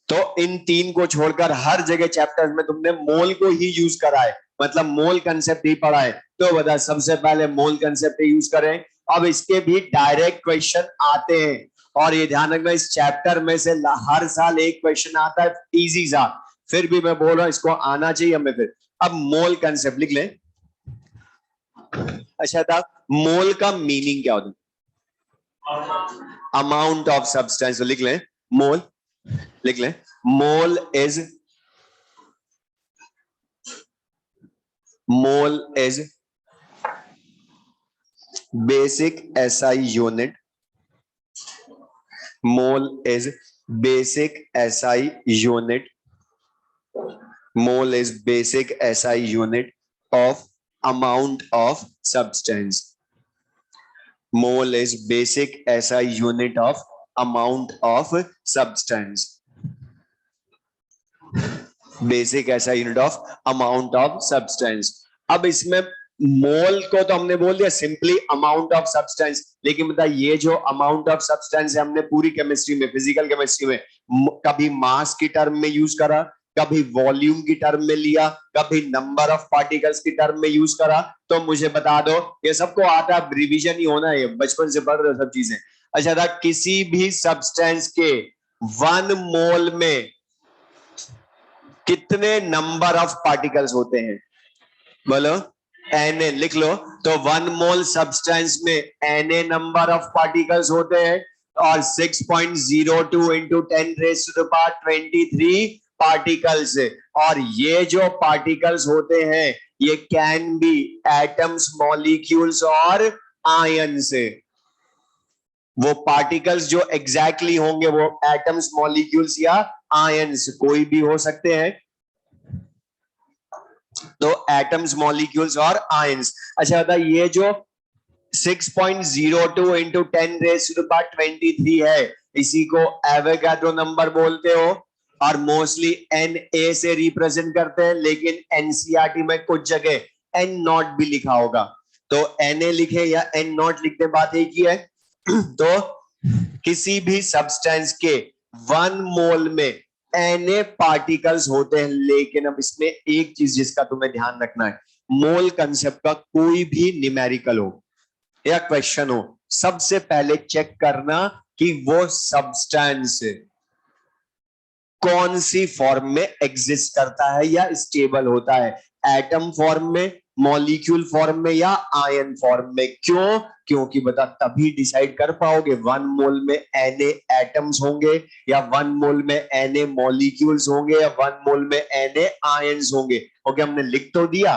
तो इन तीन को छोड़कर हर जगह चैप्टर्स में तुमने मोल को ही यूज करा है, मतलब मोल कंसेप्ट ही पढ़ा है। तो बता, सबसे पहले मोल कंसेप्ट ही यूज करें। अब इसके भी डायरेक्ट क्वेश्चन आते हैं, और ये ध्यान रखना, इस चैप्टर में से हर साल एक क्वेश्चन आता है इजी सा, फिर भी मैं बोल रहा हूं इसको आना चाहिए हमें। फिर अब मोल कंसेप्ट लिख लें। अच्छा था, मोल का मीनिंग क्या होता है? Amount of substance. लिख लें मोल, लिख लें mole is basic SI unit. Mole is basic SI unit. Mole is basic SI unit of amount of substance. Mole is basic SI unit of amount of substance. Basic ऐसा unit of amount of substance. अब इसमें मोल को तो हमने बोल दिया सिंपली अमाउंट ऑफ सब्सटेंस, लेकिन बता ये जो अमाउंट ऑफ सब्सटेंस है हमने पूरी केमिस्ट्री में, फिजिकल केमिस्ट्री में कभी मास की टर्म में यूज करा, कभी वॉल्यूम की टर्म में लिया, कभी नंबर ऑफ पार्टिकल्स की टर्म में यूज करा। तो मुझे बता दो, ये सबको आता है, रिवीजन ही होना है, बचपन से पढ़ रहे सब चीजें। अच्छा था, किसी भी सब्सटेंस के 1 मोल में कितने नंबर ऑफ पार्टिकल्स होते हैं? बोलो। Na लिख लो। तो 1 मोल सब्सटेंस में Na नंबर ऑफ पार्टिकल्स होते हैं और 6.02 इंटू 10⁻23 पार्टिकल्स। और ये जो पार्टिकल्स होते हैं ये कैन बी एटम्स, मॉलिक्यूल्स और आयंस। वो पार्टिकल्स जो एग्जैक्टली होंगे वो एटम्स, मॉलिक्यूल्स या आयंस कोई भी हो सकते हैं। तो एटम्स, मॉलिक्यूल्स और आयंस। अच्छा बता, ये जो 6.02 इंटू 10⁻23 है, इसी को एवोगाड्रो नंबर बोलते हो और मोस्टली Na से रिप्रेजेंट करते हैं, लेकिन एनसीईआरटी में कुछ जगह N नॉट भी लिखा होगा। तो Na लिखे या N नॉट लिखते, बात एक ही है। तो किसी भी सब्सटेंस के 1 मोल में Na पार्टिकल्स होते हैं, लेकिन अब इसमें एक चीज जिसका तुम्हें ध्यान रखना है, मोल कंसेप्ट का कोई भी न्यूमेरिकल हो या क्वेश्चन हो, सबसे पहले चेक करना कि वो सब्सटेंस कौन सी फॉर्म में एग्जिस्ट करता है या स्टेबल होता है, एटम फॉर्म में, मॉलिक्यूल फॉर्म में या आयन फॉर्म में। क्यों? क्योंकि बता तभी डिसाइड कर पाओगे 1 मोल में Na एटम्स होंगे या 1 मोल में Na मॉलिक्यूल्स होंगे या 1 मोल में Na आयंस होंगे। ओके, हमने लिख तो दिया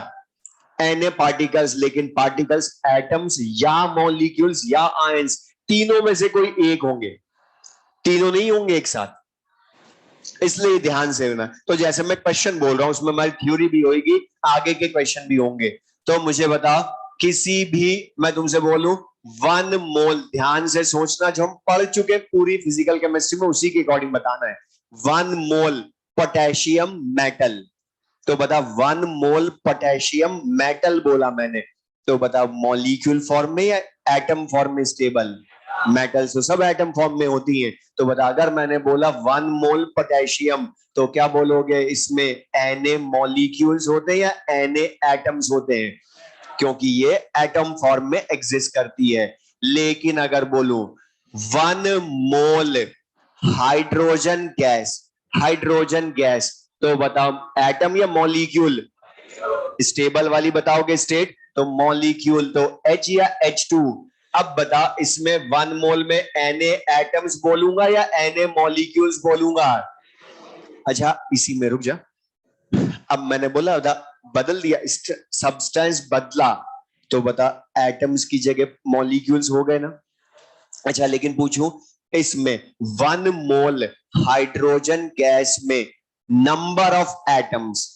Na पार्टिकल्स, लेकिन पार्टिकल्स एटम्स या मॉलिक्यूल्स या आयंस, तीनों में से कोई एक होंगे, तीनों नहीं होंगे एक साथ, इसलिए ध्यान से होना। तो जैसे मैं क्वेश्चन बोल रहा हूं उसमें हमारी थ्योरी भी होगी, आगे के क्वेश्चन भी होंगे। तो मुझे बताओ, किसी भी, मैं तुमसे बोलूं 1 मोल, ध्यान से सोचना, जो हम पढ़ चुके पूरी फिजिकल केमिस्ट्री में उसी के अकॉर्डिंग बताना है। 1 मोल पोटेशियम मेटल, तो बता 1 मोल पोटेशियम मेटल बोला मैंने, तो बता मॉलिक्यूल फॉर्म में या एटम फॉर्म में स्टेबल? मेटल्स तो सब एटम फॉर्म में होती हैं। तो बता, अगर मैंने बोला 1 मोल पोटेशियम, तो क्या बोलोगे, इसमें Na मॉलिक्यूल्स होते हैं या Na एटम्स होते हैं? क्योंकि ये एटम फॉर्म में एग्जिस्ट करती है। लेकिन अगर बोलूं 1 मोल हाइड्रोजन गैस, हाइड्रोजन गैस, तो बताओ एटम या मॉलिक्यूल? स्टेबल वाली बताओगे स्टेट, तो मॉलिक्यूल, तो H या H2। अब बता, इसमें 1 मोल में Na एटम्स बोलूंगा या Na मॉलिक्यूल्स बोलूंगा? अच्छा इसी में रुक जा, अब मैंने बोला बदल दिया, सब्सटेंस बदला, तो बता एटम्स की जगह मॉलिक्यूल्स हो गए ना। अच्छा लेकिन पूछूं, इसमें 1 मोल हाइड्रोजन गैस में नंबर ऑफ एटम्स,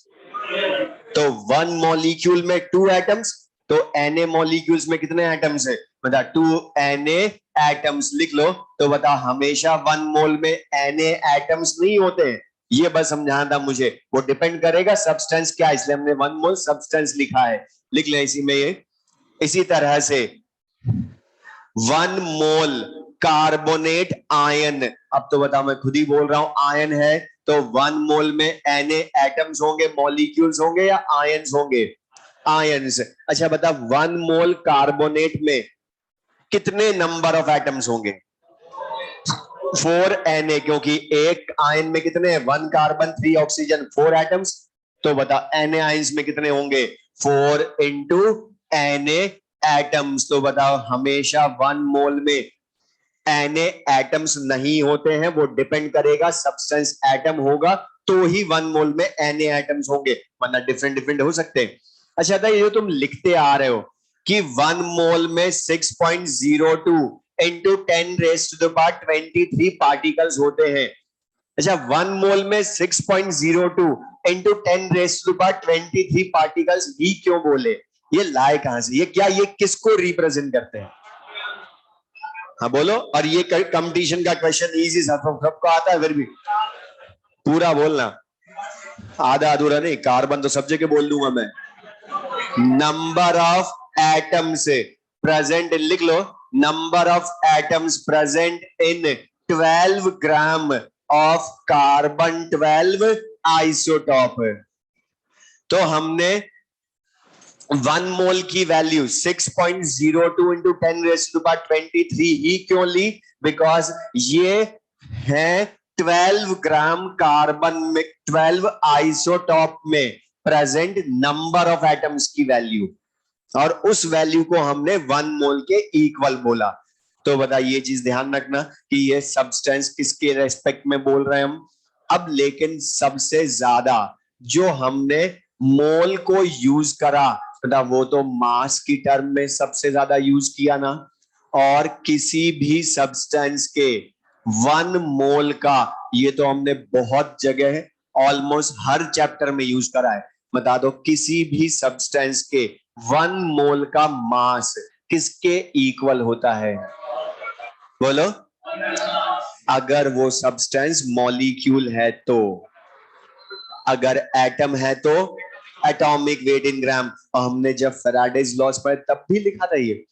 तो 1 मॉलिक्यूल में 2 एटम्स, तो Na मॉलिक्यूल्स में कितने एटम्स है? बता 2 Na एटम्स लिख लो। तो बता, हमेशा 1 मोल में Na एटम्स नहीं होते, ये बस समझाना था मुझे, वो डिपेंड करेगा सब्सटेंस क्या, इसलिए हमने 1 मोल सब्सटेंस लिखा है, लिख ले इसी में ये। इसी तरह से 1 मोल कार्बोनेट आयन, अब तो बता, मैं खुद ही बोल रहा हूं आयन है, तो 1 मोल में Na एटम्स होंगे, मॉलिक्यूल्स होंगे या आयंस होंगे? आयंस। अच्छा बता, 1 मोल कार्बोनेट में कितने नंबर ऑफ एटम्स होंगे? 4 Na, क्योंकि एक आयन में कितने हैं? 1 कार्बन 3 ऑक्सीजन, 4 एटम्स। तो बता Na आयंस में कितने होंगे? 4 इंटू Na एटम्स। तो बताओ, हमेशा 1 मोल में Na एटम्स नहीं होते हैं, वो डिपेंड करेगा सब्सटेंस एटम होगा तो ही 1 मोल में Na एटम्स होंगे, वरना डिफरेंट डिफरेंट हो सकते हैं। अच्छा था, ये जो तुम लिखते आ रहे हो कि 1 मोल में 6.02 इंटू 10⁻23 पार्टिकल्स होते हैं। अच्छा, 1 मोल में 6.02 इंटू 10⁻23 पार्टिकल्स ही क्यों बोले? ये लाए कहां से? ये क्या, ये किसको रिप्रेजेंट करते हैं? हाँ बोलो। और ये कंपटीशन का क्वेश्चन इजी सबको आता है, फिर भी पूरा बोलना, आधा अधूरा नहीं। कार्बन तो सब जगह बोल दूंगा मैं। नंबर ऑफ एटम्स प्रेजेंट, लिख लो, number of atoms present in 12 gram of carbon 12 isotope. तो हमने 1 मोल की वैल्यू 6.02 इंटू 10⁻23 ही क्यों ली? बिकॉज ये है 12 ग्राम कार्बन में, 12 आइसोटॉप में प्रेजेंट नंबर ऑफ एटम्स की वैल्यू, और उस वैल्यू को हमने 1 मोल के इक्वल बोला। तो बता, ये चीज ध्यान रखना कि ये सब्सटेंस किसके रेस्पेक्ट में बोल रहे हैं हम। अब लेकिन सबसे ज्यादा जो हमने मोल को यूज करा, बता, वो तो मास की टर्म में सबसे ज्यादा यूज किया ना। और किसी भी सब्सटेंस के 1 मोल का, ये तो हमने बहुत जगह ऑलमोस्ट हर चैप्टर में यूज करा है। बता दो, किसी भी सब्सटेंस के 1 मोल का मास किसके इक्वल होता है? बोलो। अगर वो सब्सटेंस मॉलिक्यूल है तो, अगर एटम है तो एटॉमिक वेट इन ग्राम। और हमने जब फैराडेज लॉस पढ़े तब भी लिखा था ये,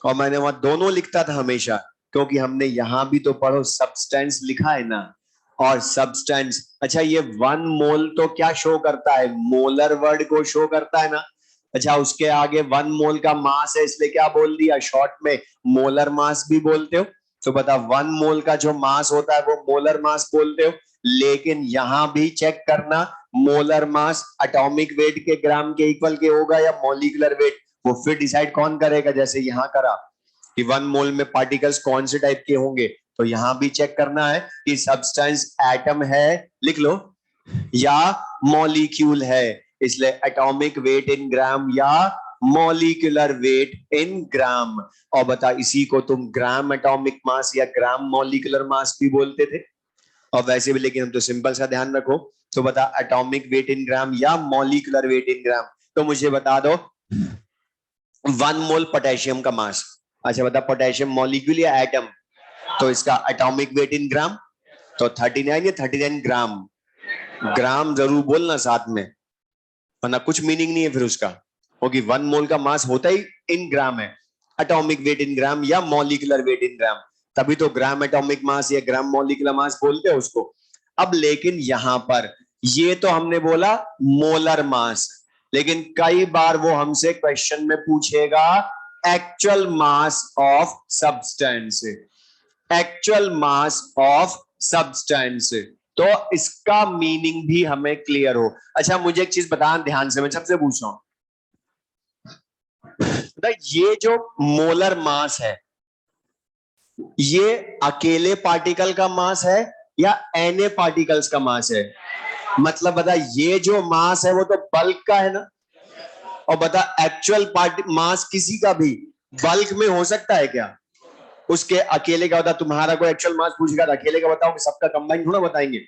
और मैंने वहां दोनों लिखता था हमेशा, क्योंकि हमने यहां भी तो पढ़ो सब्सटेंस लिखा है ना। और सब्सटेंस, अच्छा ये 1 मोल तो क्या शो करता है? मोलर वर्ड को शो करता है ना। अच्छा, उसके आगे 1 मोल का मास है, इसलिए क्या बोल दिया शॉर्ट में? मोलर मास भी बोलते हो। तो बता, 1 मोल का जो मास होता है वो मोलर मास बोलते हो। लेकिन यहां भी चेक करना, मोलर मास एटॉमिक वेट के ग्राम के इक्वल के होगा या मॉलिक्यूलर वेट, वो फिर डिसाइड कौन करेगा? जैसे यहां करा कि 1 मोल में पार्टिकल्स कौन से टाइप के होंगे, तो यहां भी चेक करना है कि सब्सटेंस एटम है, लिख लो, या मॉलिक्यूल है। इसलिए एटॉमिक वेट इन ग्राम या मॉलिक्यूलर वेट इन ग्राम। और बता, इसी को तुम ग्राम एटॉमिक मास या ग्राम मॉलिक्यूलर मास भी बोलते थे। और वैसे भी, लेकिन हम तो सिंपल सा ध्यान रखो। तो बता, एटॉमिक वेट इन ग्राम या मॉलिक्यूलर वेट इन ग्राम। तो मुझे बता दो 1 मोल पोटेशियम का मास। अच्छा बता, पोटेशियम मॉलिक्यूल या एटम? तो इसका एटॉमिक वेट इन ग्राम तो 39 या 39 ग्राम। ग्राम जरूर बोलना साथ में, वरना कुछ मीनिंग नहीं है फिर उसका, क्योंकि 1 मोल का मास होता ही इन ग्राम है। एटॉमिक वेट इन ग्राम या मॉलिक्यूलर वेट इन ग्राम, तभी तो ग्राम एटॉमिक मास या ग्राम मॉलिक्यूलर मास बोलते हैं उसको। अब लेकिन यहां पर ये तो हमने बोला मोलर मास, लेकिन कई बार वो हमसे क्वेश्चन में पूछेगा actual mass of substance, actual mass of substance. तो इसका मीनिंग भी हमें क्लियर हो। अच्छा मुझे एक चीज बताना ध्यान से, मैं सबसे पूछ रहा हूं, ये जो मोलर मास है, ये अकेले पार्टिकल का मास है या एन पार्टिकल्स का मास है? मतलब बता, ये जो मास है वो तो बल्क का है ना। और बता, एक्चुअल मास किसी का भी बल्क में हो सकता है क्या? उसके अकेले का बता, तुम्हारा कोई एक्चुअल मास पूछेगा तो अकेले का बताओगे, सबका कंबाइन थोड़ा बताएंगे।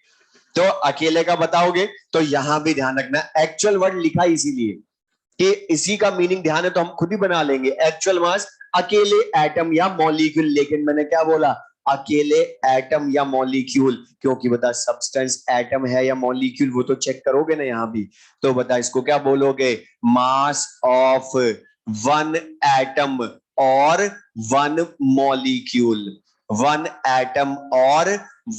तो अकेले का बताओगे। तो यहां भी ध्यान रखना, एक्चुअल वर्ड लिखा इसीलिए कि इसी का मीनिंग ध्यान है तो हम खुद ही बना लेंगे। एक्चुअल मास अकेले एटम या मॉलिक्यूल, लेकिन मैंने क्या बोला? अकेले एटम या मॉलिक्यूल, क्योंकि बता सब्सटेंस एटम है या मॉलिक्यूल वो तो चेक करोगे ना यहां भी। तो बता इसको क्या बोलोगे? मास ऑफ 1 एटम और 1 मॉलिक्यूल, 1 एटम और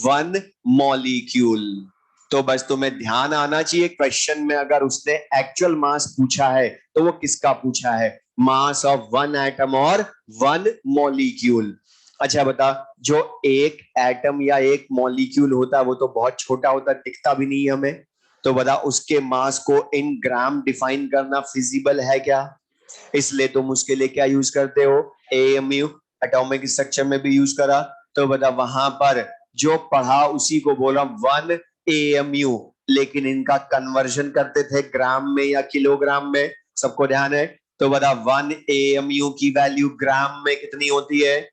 1 मॉलिक्यूल। तो बस तुम्हें ध्यान आना चाहिए, क्वेश्चन में अगर उसने एक्चुअल मास पूछा है तो वो किसका पूछा है? मास ऑफ 1 एटम और 1 मॉलिक्यूल। अच्छा बता, जो एक एटम या एक मॉलिक्यूल होता है वो तो बहुत छोटा होता है, दिखता भी नहीं हमें। तो बता, उसके मास को इन ग्राम डिफाइन करना फिजिबल है क्या? इसलिए तुम उसके लिए क्या यूज करते हो? एएमयू, एटॉमिक स्ट्रक्चर में भी यूज करा। तो बता, वहां पर जो पढ़ा उसी को बोला 1 एएमयू, लेकिन इनका कन्वर्जन करते थे ग्राम में या किलोग्राम में, सबको ध्यान है। तो बता, 1 एएमयू की वैल्यू ग्राम में कितनी होती है?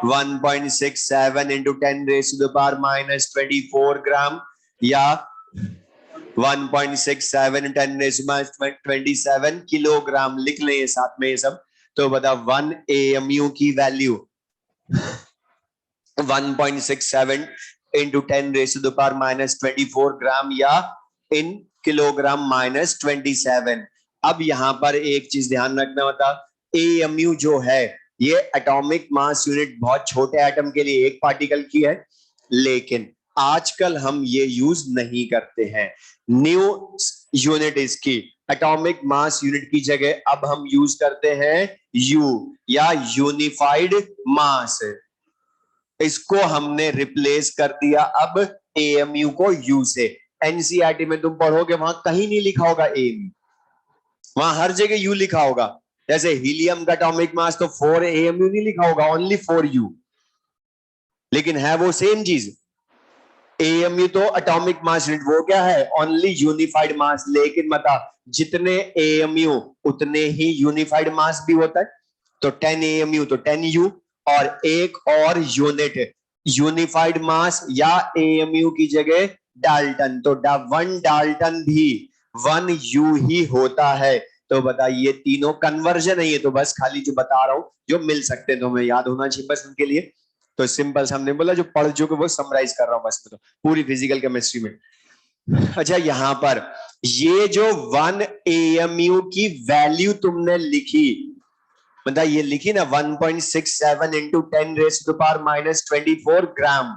1.67 इंटू 10⁻⁻24 ग्राम, या 1.67 10⁻27 किलोग्राम, लिख लें साथ में ये सब। तो बता 1 एएमयू की value 1.67 into 10 raised to the power minus 24 ग्राम या in किलोग्राम माइनस 27। अब यहां पर एक चीज ध्यान रखना होता, AMU जो है ये एटॉमिक मास यूनिट बहुत छोटे एटम के लिए एक पार्टिकल की है, लेकिन आजकल हम ये यूज नहीं करते हैं। न्यू यूनिट इसकी एटॉमिक मास यूनिट की जगह अब हम यूज करते हैं यू या यूनिफाइड मास। इसको हमने रिप्लेस कर दिया अब AMU को यू से। एनसीईआरटी में तुम पढ़ोगे वहां कहीं नहीं लिखा होगा AMU, वहां हर जगह यू लिखा होगा। जैसे हीलियम का एटॉमिक मास तो 4 AMU नहीं लिखा होगा, ओनली 4 यू, लेकिन है वो सेम चीज। AMU तो एटॉमिक मास यूनिट, वो क्या है ओनली यूनिफाइड मास। लेकिन बता जितने AMU उतने ही यूनिफाइड मास भी होता है। तो 10 AMU तो 10 U, और एक और यूनिट यूनिफाइड मास या AMU की जगह डाल्टन, तो 1 डाल्टन भी 1 U ही होता है। तो बता ये तीनों कन्वर्जन है, ये तो बस खाली जो बता रहा हूं जो मिल सकते हैं, तो हमें याद होना चाहिए बस उनके लिए। तो सिंपल हमने बोला जो पढ़ चुके वो समराइज कर रहा हूं बस, में तो पूरी फिजिकल केमिस्ट्री में। अच्छा यहां पर ये जो 1 AMU की वैल्यू तुमने लिखी, मतलब ये लिखी ना 1.67 into 10 raised to the power minus 24 ग्राम,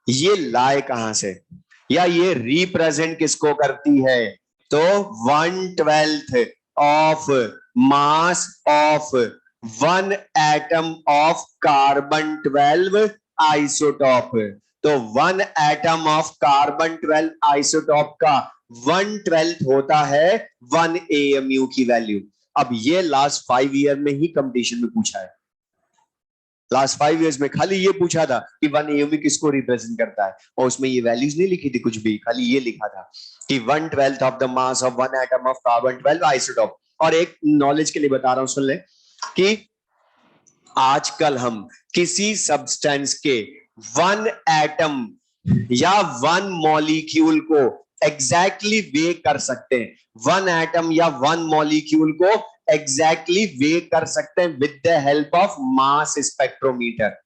ये लाए कहां से या ये रिप्रेजेंट किसको करती है? तो 1/12 of mass of 1 atom of carbon 12 isotope. तो 1 एटम ऑफ कार्बन 12 आइसोटॉप का 1/12 होता है 1 AMU की वैल्यू। अब ये लास्ट 5 ईयर में ही कंपटीशन में पूछा है, लास्ट 5 इयर्स में खाली ये पूछा था कि 1 AMU किसको रिप्रेजेंट करता है, और उसमें ये वैल्यूज नहीं लिखी थी कुछ भी, खाली ये लिखा था कि 1/12 of the mass of 1 atom of carbon 12 isotope. और एक नॉलेज के लिए बता रहा हूं, सुन ले कि आजकल हम किसी सब्सटेंस के 1 एटम या 1 मॉलिक्यूल को एग्जैक्टली वे कर सकते हैं। 1 एटम या 1 मॉलिक्यूल को एग्जैक्टली वे कर सकते हैं with the help of mass spectrometer,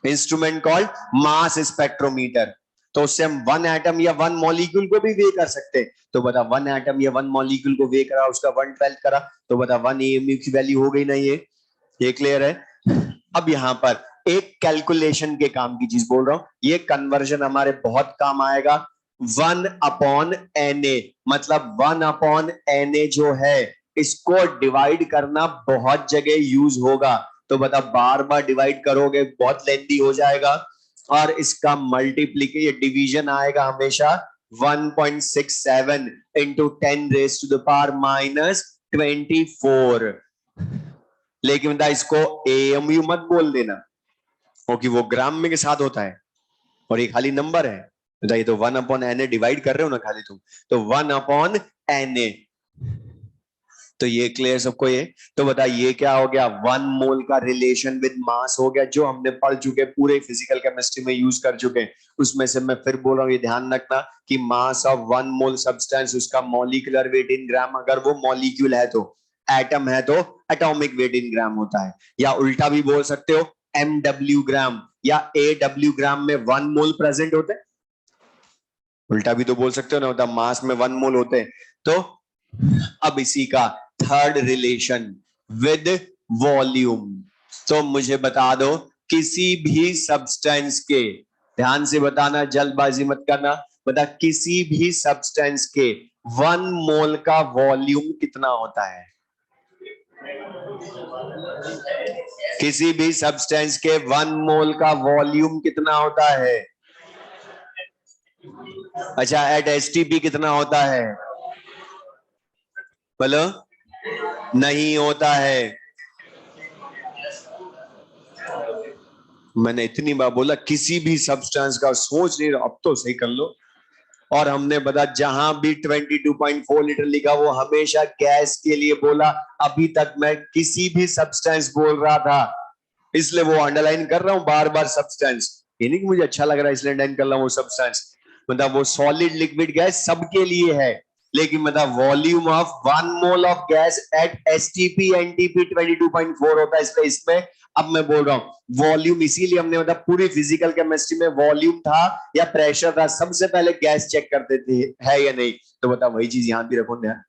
instrument called mass spectrometer. तो उससे हम 1 एटम या 1 मॉलिक्यूल को भी वे कर सकते हैं। तो बता 1 एटम या 1 मॉलिक्यूल को वे करा, उसका 1/12 करा, तो बता 1 AMU की वैल्यू हो गई ना। ये क्लियर है? अब यहां पर एक कैलकुलेशन के काम की चीज बोल रहा हूं, ये कन्वर्जन हमारे बहुत काम आएगा। 1/Na, मतलब 1/Na जो है इसको डिवाइड करना बहुत जगह यूज होगा। तो बता बार बार डिवाइड करोगे बहुत लेंथी हो जाएगा, और इसका मल्टीप्लीकेशन डिवीजन आएगा हमेशा 1.67 into 10 raised to the power minus 24। लेकिन बता इसको AMU मत बोल देना, क्योंकि वो ग्राम में के साथ होता है और ये खाली नंबर है। तो ये तो 1/Na डिवाइड कर रहे हो ना खाली तुम, तो 1/Na। तो ये क्लियर सबको? ये तो बता ये क्या हो गया, 1 मोल का रिलेशन विद मास हो गया, जो हमने पढ़ चुके पूरे फिजिकल केमिस्ट्री में यूज कर चुके। उसमें से मैं फिर बोल रहा हूँ, ये ध्यान रखना कि मास ऑफ 1 मोल सब्सटेंस, उसका मॉलिक्यूलर वेट इन ग्राम, अगर वो मॉलिक्यूल है तो, एटम है तो एटॉमिक वेट इन ग्राम होता है। या उल्टा भी बोल सकते हो MW ग्राम या AW ग्राम में 1 मोल प्रेजेंट होते हैं, उल्टा भी तो बोल सकते हो ना, मतलब मास में 1 मोल होते हैं। तो अब इसी का थर्ड रिलेशन विद वॉल्यूम, तो मुझे बता दो किसी भी सब्सटेंस के, ध्यान से बताना जल्दबाजी मत करना, बता किसी भी सब्सटेंस के 1 मोल का वॉल्यूम कितना होता है? किसी भी सब्सटेंस के 1 मोल का वॉल्यूम कितना होता है? अच्छा एट STP कितना होता है? बोलो। नहीं होता है। मैंने इतनी बार बोला किसी भी सब्सटेंस का, सोच नहीं रहा, अब तो सही कर लो। और हमने बता जहां भी 22.4 लीटर लिखा वो हमेशा गैस के लिए बोला। अभी तक मैं किसी भी सब्सटेंस बोल रहा था, इसलिए वो अंडरलाइन कर रहा हूं बार बार सब्सटेंस। ये नहीं कि मुझे अच्छा लग रहा है इसलिए अंडरलाइन कर रहा हूं वो सब्सटेंस, मतलब वो सॉलिड लिक्विड गैस सबके लिए है, लेकिन मतलब volume of 1 mole of gas at STP NTP 22.4 होता है। इसलिए इसमें अब मैं बोल रहा हूं वॉल्यूम, इसीलिए हमने मतलब पूरी फिजिकल केमिस्ट्री में वॉल्यूम था या प्रेशर था, सबसे पहले गैस चेक करते थे है या नहीं। तो बता वही चीज यहां भी रखो यार।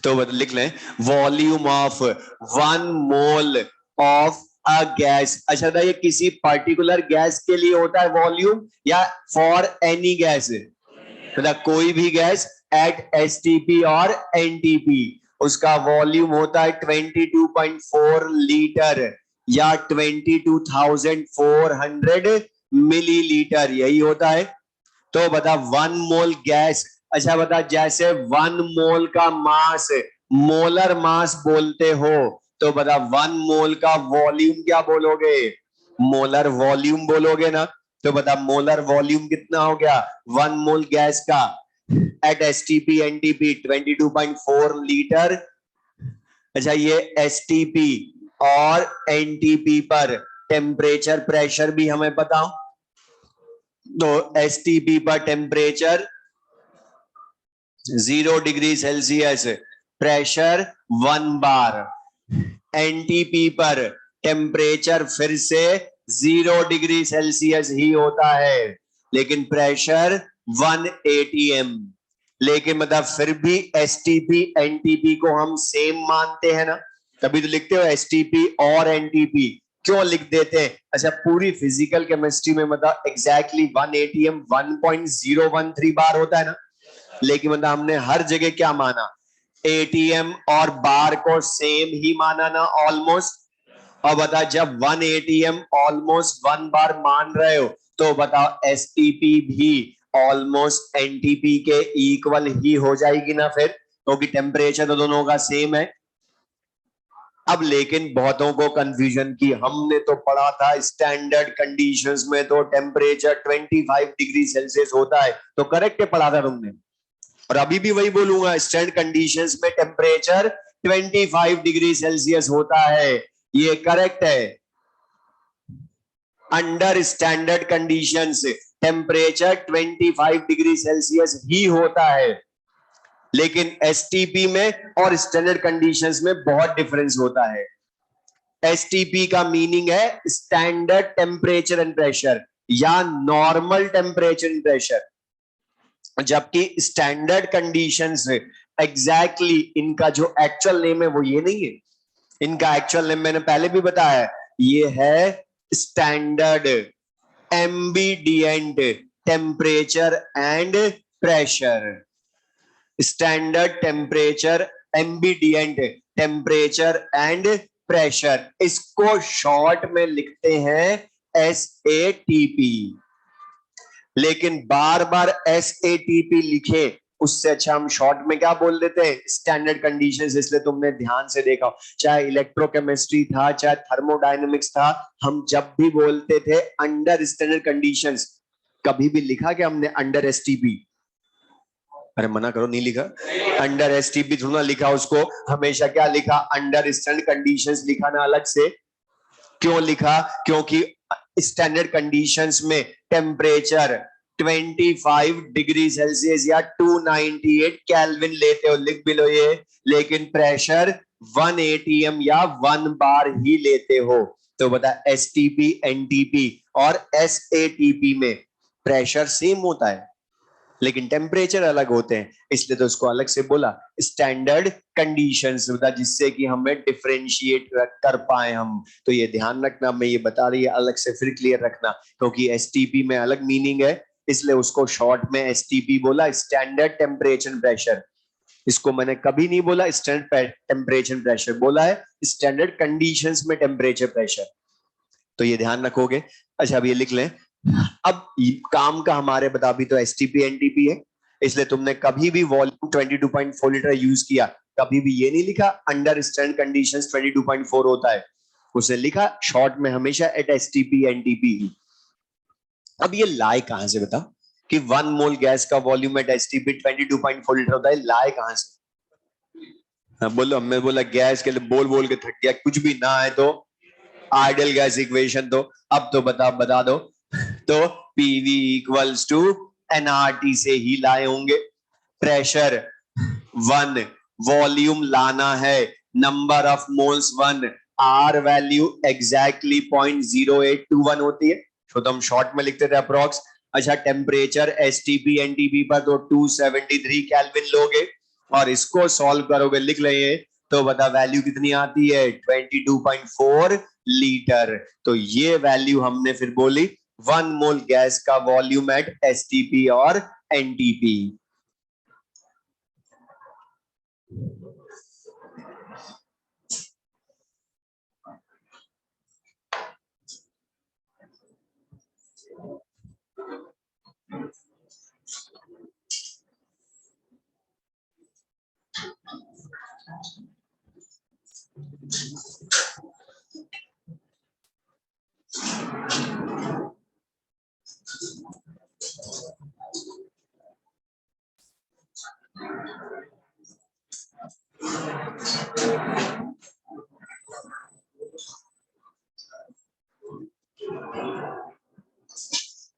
तो लिख लें volume of 1 mole of a gas. अच्छा था, ये किसी पर्टिकुलर गैस के लिए होता है वॉल्यूम या फॉर एनी गैस? मतलब कोई भी गैस एट एसटीपी और एनटीपी उसका वॉल्यूम होता है 22.4 लीटर या 22,400 मिलीलीटर, यही होता है। तो बता 1 मोल गैस, अच्छा बता जैसे 1 मोल का मास मोलर मास बोलते हो, तो बता 1 मोल का वॉल्यूम क्या बोलोगे? मोलर वॉल्यूम बोलोगे ना। तो बता मोलर वॉल्यूम कितना हो गया 1 मोल गैस का एट एसटीपी एनटीपी 22.4 लीटर। अच्छा ये एसटीपी और एनटीपी पर टेम्परेचर प्रेशर भी हमें पता हो, तो एसटीपी पर टेम्परेचर 0 डिग्री सेल्सियस, प्रेशर 1 बार। एनटीपी पर टेम्परेचर फिर से 0 डिग्री सेल्सियस ही होता है, लेकिन प्रेशर 1 एटीएम। लेकिन मतलब फिर भी एसटीपी एनटीपी को हम सेम मानते हैं ना, तभी तो लिखते हो एसटीपी और एनटीपी। क्यों लिख देते हैं? अच्छा पूरी फिजिकल केमिस्ट्री में मतलब एग्जैक्टली 1 एटीएम 1.013 बार होता है ना, लेकिन मतलब हमने हर जगह क्या माना? एटीएम और बार को सेम ही माना ना ऑलमोस्ट। और बता जब 1 एटीएम ऑलमोस्ट 1 बार मान रहे हो, तो बताओ एसटीपी भी ऑलमोस्ट एनटीपी के इक्वल ही हो जाएगी ना फिर, क्योंकि टेम्परेचर तो दोनों का सेम है। अब लेकिन बहुतों को कंफ्यूजन की, हमने तो पढ़ा था स्टैंडर्ड कंडीशंस में तो टेम्परेचर 25 डिग्री सेल्सियस होता है, तो करेक्ट है पढ़ा था तुमने। और अभी भी वही बोलूंगा, स्टैंडर्ड कंडीशंस में टेम्परेचर 25 डिग्री सेल्सियस होता है, ये करेक्ट है। Under standard conditions temperature 25 degree Celsius ही होता है, लेकिन एसटीपी में और स्टैंडर्ड कंडीशंस में बहुत डिफरेंस होता है। एसटीपी का मीनिंग है स्टैंडर्ड टेम्परेचर एंड प्रेशर या नॉर्मल टेम्परेचर एंड प्रेशर, जबकि स्टैंडर्ड कंडीशंस एग्जैक्टली इनका जो एक्चुअल नेम है वो ये नहीं है। इनका एक्चुअल नेम मैंने पहले भी बताया, ये है standard ambient temperature and pressure. Standard temperature ambient temperature and pressure, इसको शॉर्ट में लिखते हैं एसएटीपी। लेकिन बार बार एसएटीपी लिखे उससे अच्छा हम शॉर्ट में क्या बोल देते हैं? Standard conditions. इसलिए तुमने ध्यान से देखा चाहे इलेक्ट्रोकेमिस्ट्री था चाहे थर्मोडायनेमिक्स था, हम जब भी बोलते थे अंडर स्टैंडर्ड कंडीशंस, कभी भी लिखा कि हमने अंडर एसटीपी? अरे मना करो, नहीं लिखा। अंडर एसटीपी थोड़ा लिखा, उसको हमेशा क्या लिखा? अंडर स्टैंडर्ड कंडीशंस लिखा ना अलग से। क्यों लिखा? क्योंकि स्टैंडर्ड कंडीशंस में टेम्परेचर 25 डिग्री सेल्सियस या 298 केल्विन लेते हो, लिख भी लो ये, लेकिन प्रेशर 1 एटीएम या 1 बार ही लेते हो। तो बता एसटीपी एनटीपी और एसएटीपी में प्रेशर सेम होता है लेकिन टेम्परेचर अलग होते हैं, इसलिए तो उसको अलग से बोला स्टैंडर्ड कंडीशंस, जिससे कि हमें डिफरेंशिएट कर पाए हम। तो ये ध्यान रखना, मैं ये बता रही है अलग से फिर क्लियर रखना, क्योंकि एसटीपी में अलग मीनिंग है, इसलिए उसको शॉर्ट में एसटीपी बोला, स्टैंडर्ड टेम्परेचर प्रेशर। इसको मैंने कभी नहीं बोला स्टैंडर्ड टेम्परेचर प्रेशर, बोला है स्टैंडर्ड कंडीशंस में टेम्परेचर प्रेशर। तो ये ध्यान रखोगे। अच्छा अब ये लिख लें, अब काम का हमारे बता भी तो एसटीपी एनटीपी है, इसलिए तुमने कभी भी वॉल्यूम 22.4 लीटर यूज किया, कभी भी ये नहीं लिखा अंडर स्टैंडर्ड कंडीशंस 22.4 होता है, उसे लिखा शॉर्ट में हमेशा एट एसटीपी एनटीपी ही। अब ये लाए कहां से बता कि 1 मोल गैस का वॉल्यूम एट एसटीपी 22.4 लीटर होता है, लाए कहां से? हाँ बोलो, मैं बोला गैस के लिए बोल बोल के थक गया, कुछ भी ना है तो आइडियल गैस इक्वेशन, तो अब तो बता दो। तो पीवी इक्वल्स टू एनआरटी से ही लाए होंगे। प्रेशर 1, वॉल्यूम लाना है, number of moles 1, R value exactly 0.0821 होती है, तो हम शॉर्ट में लिखते थे अप्रोक्स। अच्छा, टेम्परेचर एसटीपी एनटीपी पर तो 273 केल्विन लोगे और इसको सॉल्व करोगे, लिख लेंगे, तो बता वैल्यू कितनी आती है, 22.4 लीटर। तो ये वैल्यू हमने फिर बोली 1 मोल गैस का वॉल्यूम एट एसटीपी और एनटीपी।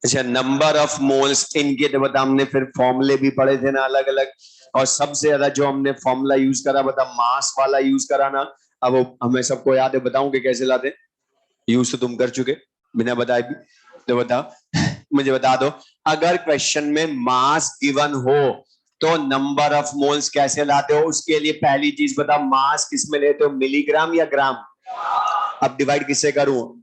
अच्छा, नंबर ऑफ मोल्स, इनके तो बता हमने फिर फॉर्मूले भी पढ़े थे ना अलग अलग, और सबसे ज्यादा जो हमने फॉर्मूला यूज करा बता मास वाला यूज करा ना। अब वो हमें सबको याद है, बताऊं कि कैसे लाते, यूज तो तुम कर चुके बिना बताए भी, तो बताओ मुझे बता दो, अगर क्वेश्चन में मास गिवन हो तो नंबर ऑफ मोल्स कैसे लाते हो? उसके लिए पहली चीज बता, मास किस में लेते हो, मिलीग्राम या ग्राम? अब डिवाइड किससे करूं?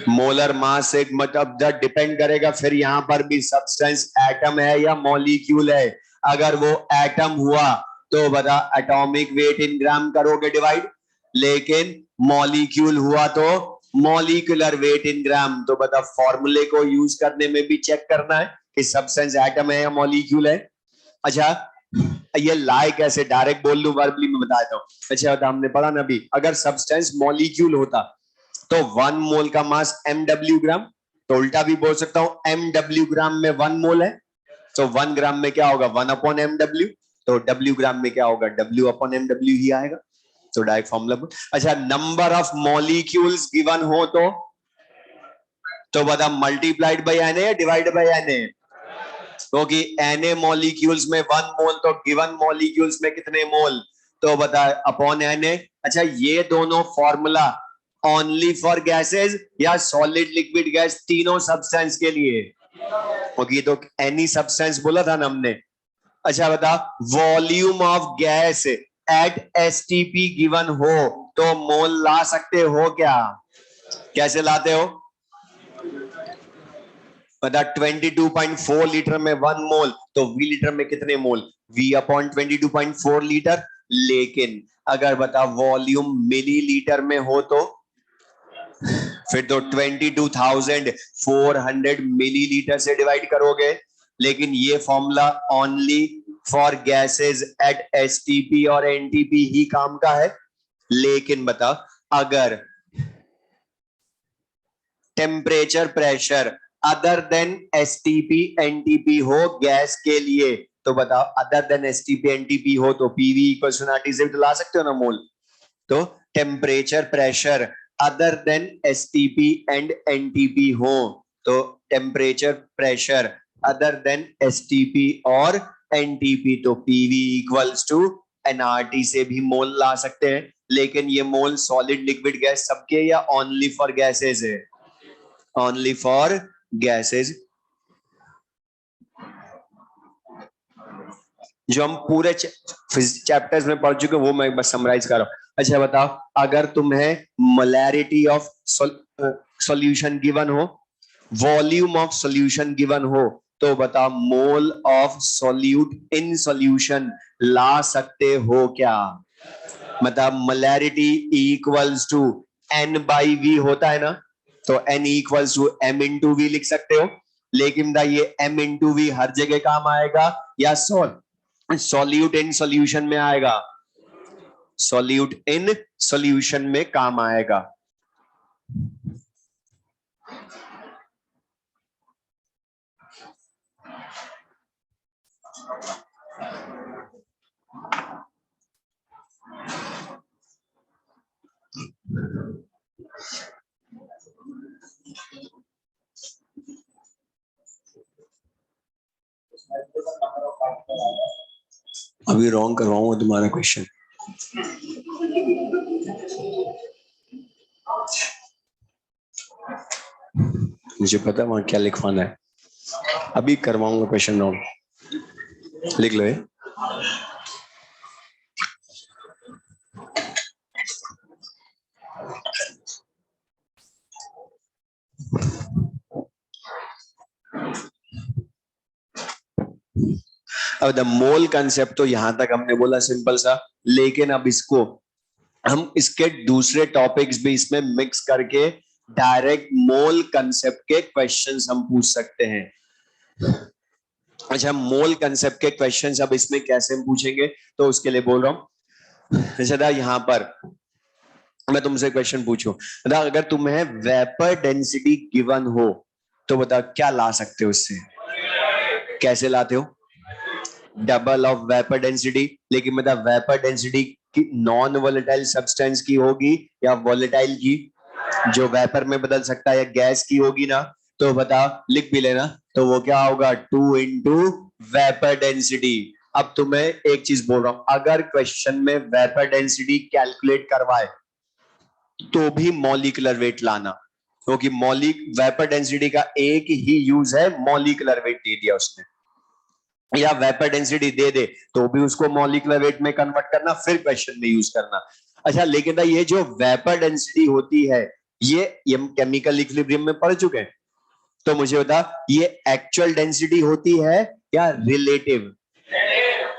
मोलर मास एक मतलब डिपेंड करेगा फिर यहाँ पर भी सब्सटेंस एटम है या मॉलिक्यूल है। अगर वो एटम हुआ तो बता एटॉमिक वेट इन ग्राम करोगे डिवाइड, लेकिन मॉलिक्यूल हुआ तो मॉलिक्यूलर वेट इन ग्राम। तो बता फॉर्मूले को यूज करने में भी चेक करना है कि सब्सटेंस एटम है या मॉलिक्यूल है। अच्छा, ये लाई कैसे डायरेक्ट बोल लूं, वर्बली में बताता हूँ। अच्छा बता, हमने पढ़ा ना अभी, अगर सब्सटेंस मॉलिक्यूल होता तो 1 मोल का मास mw ग्राम, तो उल्टा भी बोल सकता हूं mw ग्राम में 1 मोल है, तो 1 ग्राम में क्या होगा 1 अपॉन mw, तो w ग्राम में क्या होगा w अपॉन mw ही आएगा, तो डायरेक्ट फॉर्मूला। अच्छा, नंबर ऑफ मॉलिक्यूल्स गिवन हो तो बता मल्टीप्लाइड बाय एन या डिवाइड बाय एन है, क्योंकि एन मॉलिक्यूल्स में 1 मोल, तो गिवन मॉलिक्यूल्स में कितने मोल, तो बता अपॉन एन। अच्छा, ये दोनों फॉर्मूला ओनली फॉर गैसेस या सॉलिड लिक्विड गैस तीनों सब्सटेंस के लिए, क्योंकि तो एनी सब्सटेंस बोला था ना हमने। अच्छा बता, volume of gas at STP given हो तो मोल ला सकते हो क्या? कैसे लाते हो बता, 22.4 लीटर में 1 मोल, तो वी लीटर में कितने मोल, V अपॉन 22.4 लीटर। लेकिन अगर बता वॉल्यूम मिलीलीटर में हो तो फिर तो 22,400 मिलीलीटर से डिवाइड करोगे। लेकिन ये formula only for gases at STP और एनटीपी ही काम का है। लेकिन बता, अगर temperature pressure other than STP NTP हो गैस के लिए, तो बताओ अदर देन एसटीपी एनटीपी हो तो पीवी इक्वल टू नाटी से भी तो ला सकते हो ना मोल। तो temperature pressure other than STP and NTP हो तो temperature pressure other than STP और एनटीपी, तो पीवी इक्वल्स टू एनआरटी से भी मोल ला सकते हैं। लेकिन ये मोल सॉलिड लिक्विड गैस सबके या ओनली फॉर गैसेस है? Only for gases. जो हम पूरे चैप्टर्स में पढ़ चुके हैं वो मैं बस समराइज कर रहा हूं। अच्छा बताओ, अगर तुम्हें मोलैरिटी ऑफ सॉल्यूशन गिवन हो, वॉल्यूम ऑफ सॉल्यूशन गिवन हो, तो बताओ mole of solute in solution ला सकते हो क्या? मतलब molarity equals to n by V होता है ना, तो n equals to m into V लिख सकते हो। लेकिन ये m इंटू वी हर जगह काम आएगा या सॉल्यूट इन सॉल्यूशन में आएगा? सॉल्यूट इन सॉल्यूशन में काम आएगा। अभी रॉन्ग करवाऊंगा तुम्हारा क्वेश्चन। मुझे पता है वहां क्या लिखवाना है, अभी करवाऊंगा क्वेश्चन रॉन्ग। लिख लो ये। अब द मोल कंसेप्ट तो यहां तक हमने बोला सिंपल सा, लेकिन अब इसको हम इसके दूसरे टॉपिक्स भी इसमें मिक्स करके डायरेक्ट मोल कंसेप्ट के क्वेश्चंस हम पूछ सकते हैं। अच्छा, मोल कंसेप्ट के क्वेश्चंस अब इसमें कैसे हम पूछेंगे, तो उसके लिए बोल रहा हूं। जरा यहां पर मैं तुमसे क्वेश्चन पूछूं, बता अगर तुम्हें वेपर डेंसिटी गिवन हो तो बता क्या ला सकते हो इससे, कैसे लाते हो? डबल ऑफ वेपर डेंसिटी, लेकिन मतलब वेपर डेंसिटी की नॉन वोलेटाइल सब्सटेंस की होगी या वोलेटाइल की, जो वेपर में बदल सकता है, या गैस की होगी ना, तो बता, लिख भी लेना, तो वो क्या होगा 2 इंटू वेपर डेंसिटी। अब तुम्हें एक चीज बोल रहा हूं, अगर क्वेश्चन में वेपर डेंसिटी कैलकुलेट करवाए तो भी मॉलिक्यूलर वेट लाना, क्योंकि मॉलिक वेपर डेंसिटी का एक ही यूज है, मॉलिक्यूलर वेट दे दिया उसने, या वेपर डेंसिटी दे दे तो भी उसको मॉलिक्यूलर वेट में कन्वर्ट करना, फिर क्वेश्चन में यूज करना। अच्छा, लेकिन भाई ये जो वेपर डेंसिटी होती है ये केमिकल इक्विलिब्रियम में पढ़ चुके हैं, तो मुझे बता ये एक्चुअल डेंसिटी होती है या रिलेटिव?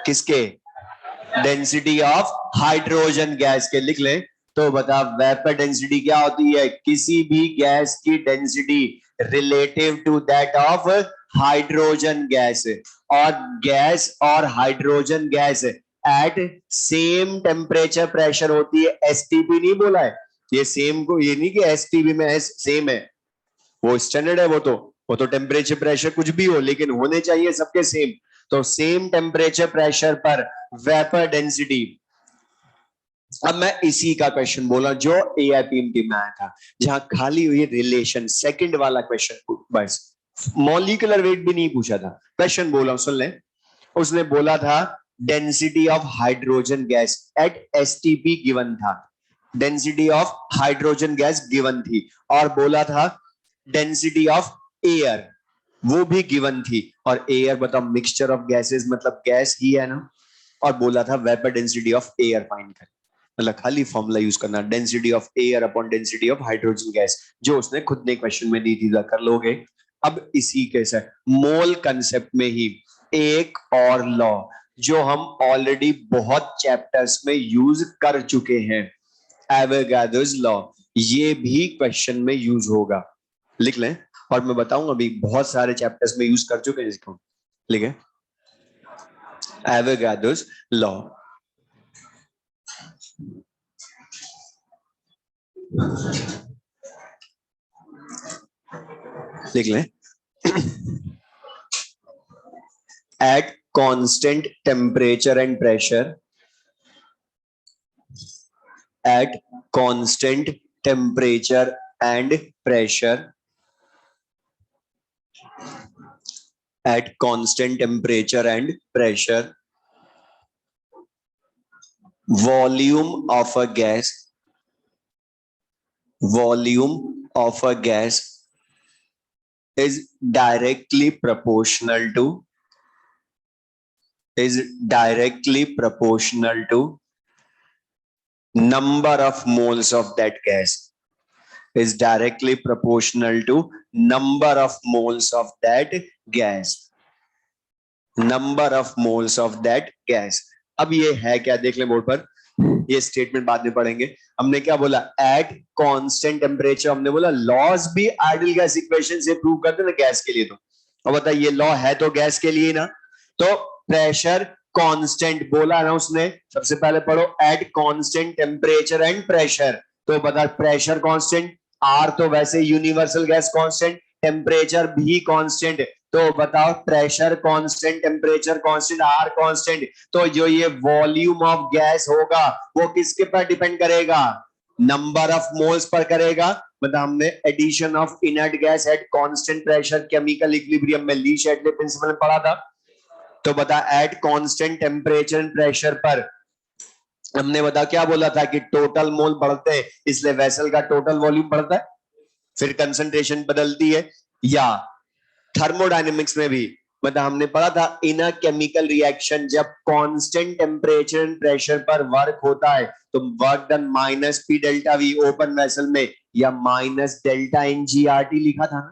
किसके? डेंसिटी ऑफ हाइड्रोजन गैस के। लिख ले, तो बता वेपर डेंसिटी क्या होती है? किसी भी गैस की density relative to that of hydrogen gas, और गैस और hydrogen gas at same temperature pressure होती है। एसटीपी नहीं बोला है, ये सेम को, ये नहीं कि एसटीपी में सेम है, वो स्टैंडर्ड है, वो तो टेम्परेचर प्रेशर कुछ भी हो लेकिन होने चाहिए सबके सेम। तो सेम टेम्परेचर प्रेशर पर वेपर डेंसिटी। अब मैं इसी का क्वेश्चन बोला जो एआईपीएमटी में आया था, जहां खाली हुई रिलेशन, सेकंड वाला क्वेश्चन, बस मॉलिक्यूलर वेट भी नहीं पूछा था, क्वेश्चन बोला सुन ले। उसने बोला था density of hydrogen gas at STP given था, density of hydrogen gas given थी, और बोला था डेंसिटी ऑफ एयर वो भी गिवन थी, और एयर बताओ मिक्सचर ऑफ गैसेस मतलब गैस ही है ना, और बोला था vapour density of air find कर, मतलब खाली फॉर्मूला यूज करना, density of air upon density of hydrogen gas, जो उसने खुद ने क्वेश्चन में दी थी, कर लोगे। अब इसी के साथ मोल कंसेप्ट में ही एक और लॉ जो हम ऑलरेडी बहुत चैप्टर्स में यूज कर चुके हैं, एवोगाड्रोस लॉ, ये भी क्वेश्चन में यूज होगा, लिख लें, और मैं बताऊंगा अभी बहुत सारे चैप्टर्स में यूज कर चुके हैं इसको, लिखे एवोगाड्रोस लॉ। लिख लें, at constant temperature and pressure, at constant temperature and pressure, at constant temperature and pressure, volume of a gas, volume of a gas is directly proportional to, is directly proportional to number of moles of that gas, is directly proportional to number of moles of that gas, number of moles of that gas। अब ये है क्या, देख ले बोर्ड पर, ये स्टेटमेंट बाद में पढ़ेंगे। हमने क्या बोला, एट कांस्टेंट टेम्परेचर, हमने बोला लॉज भी आइडियल गैस इक्वेशन से प्रूव करते ना गैस के लिए, तो अब बता ये लॉ है तो गैस के लिए ना, तो प्रेशर कांस्टेंट बोला ना उसने, सबसे पहले पढ़ो at constant temperature and pressure, तो बता प्रेशर कांस्टेंट, आर तो वैसे यूनिवर्सल गैस कांस्टेंट, टेम्परेचर भी कांस्टेंट, तो बताओ pressure constant, temperature constant, R constant, तो जो ये वॉल्यूम ऑफ गैस होगा वो किसके पर डिपेंड करेगा, नंबर ऑफ मोल्स पर करेगा। मतलब हमने addition of inert gas at constant pressure chemical equilibrium में ली शेटले प्रिंसिपल में पढ़ा था, तो बता at constant temperature and pressure पर हमने बता क्या बोला था कि टोटल मोल बढ़ते हैं इसलिए वेसल का टोटल वॉल्यूम बढ़ता है, फिर कंसंट्रेशन बदलती है। या थर्मोडायनेमिक्स में भी मतलब हमने पढ़ा था इन अ केमिकल रिएक्शन जब कांस्टेंट टेम्परेचर एंड प्रेशर पर वर्क होता है तो work done minus P delta V open vessel में या minus delta n g R T लिखा था ना।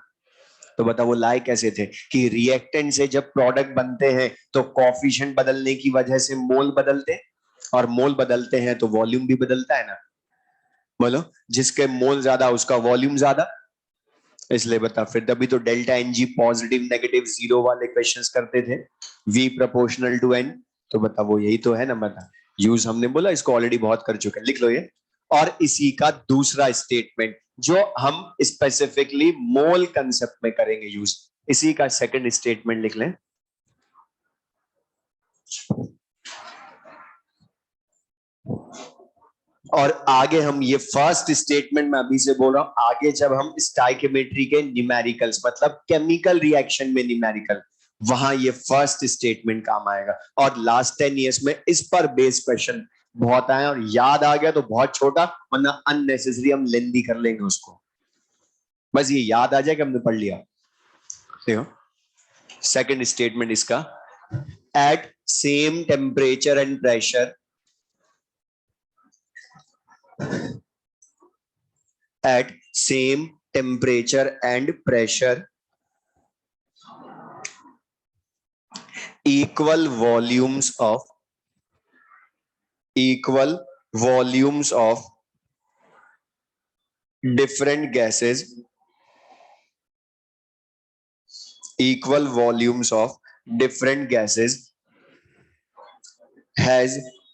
तो बता वो लाए कैसे थे कि रिएक्टेंट से जब प्रोडक्ट बनते हैं तो कॉफिशिएंट बदलने की वजह से मोल बदलते हैं और मोल बदलते हैं तो वॉल्यूम भी बदलता है ना। बोलो जिसके मोल ज्यादा उसका वॉल्यूम ज्यादा, इसलिए बता फिर तभी तो delta n g positive negative zero वाले क्वेश्चंस करते थे v प्रोपोर्शनल टू n। तो बता वो यही तो है ना, बता यूज हमने बोला इसको ऑलरेडी बहुत कर चुके हैं, लिख लो ये। और इसी का दूसरा स्टेटमेंट जो हम स्पेसिफिकली मोल कंसेप्ट में करेंगे यूज, इसी का सेकंड स्टेटमेंट लिख लें। और आगे हम ये फर्स्ट स्टेटमेंट मैं अभी से बोल रहा हूं, आगे जब हम स्टाइकियोमेट्री के न्यूमेरिकल्स मतलब केमिकल रिएक्शन में न्यूमेरिकल, वहां ये फर्स्ट स्टेटमेंट काम आएगा। और लास्ट 10 इयर्स में इस पर बेस्ड क्वेश्चन बहुत आए और याद आ गया तो बहुत छोटा, वरना अननेसेसरी हम लेंदी कर लेंगे उसको, बस ये याद आ जाए कि हमने पढ़ लिया। देखो सेकंड स्टेटमेंट इसका, at same temperature and pressure at same temperature and pressure equal volumes of different gases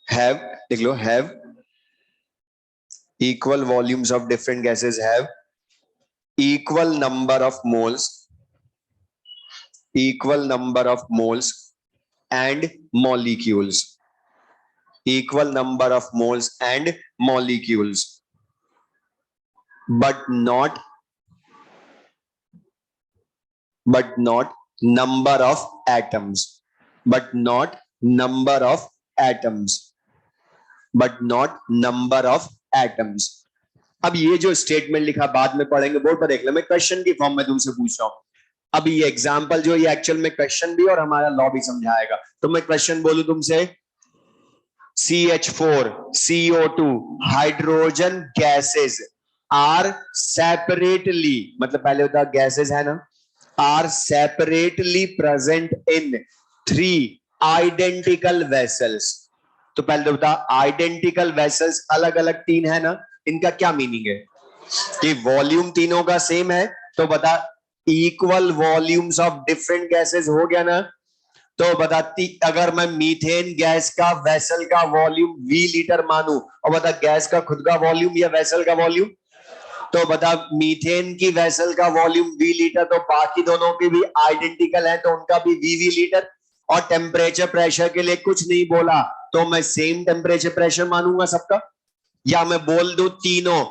have equal volumes of different gases have equal number of moles and molecules, equal number of moles and molecules, but not number of atoms, but not number of atoms। अब ये जो स्टेटमेंट लिखा बाद में पढ़ेंगे, बोर्ड पर देख लो, मैं क्वेश्चन की फॉर्म में तुमसे पूछ रहा हूं। अब ये एग्जांपल जो ये एक्चुअल में क्वेश्चन भी और हमारा लॉ भी समझाएगा। तो मैं क्वेश्चन बोलूं तुमसे, CH4 CO2 hydrogen gases are separately, मतलब पहले होता गैसेस है ना, are separately present in 3 identical vessels. तो पहले तो बता आइडेंटिकल वेसल्स अलग अलग 3 है ना, इनका क्या मीनिंग है कि वॉल्यूम तीनों का सेम है। तो बता equal volumes of different gases हो गया ना। तो बताती अगर मैं मीथेन गैस का वेसल का वॉल्यूम V लीटर मानूं और बता गैस का खुद का वॉल्यूम या वेसल का वॉल्यूम, तो बता मीथेन की वेसल का वॉल्यूम V लीटर, तो बाकी दोनों की भी आइडेंटिकल है तो उनका भी VV लीटर। और टेम्परेचर प्रेशर के लिए कुछ नहीं बोला तो मैं सेम टेम्परेचर प्रेशर मानूंगा सबका, या मैं बोल दूं तीनों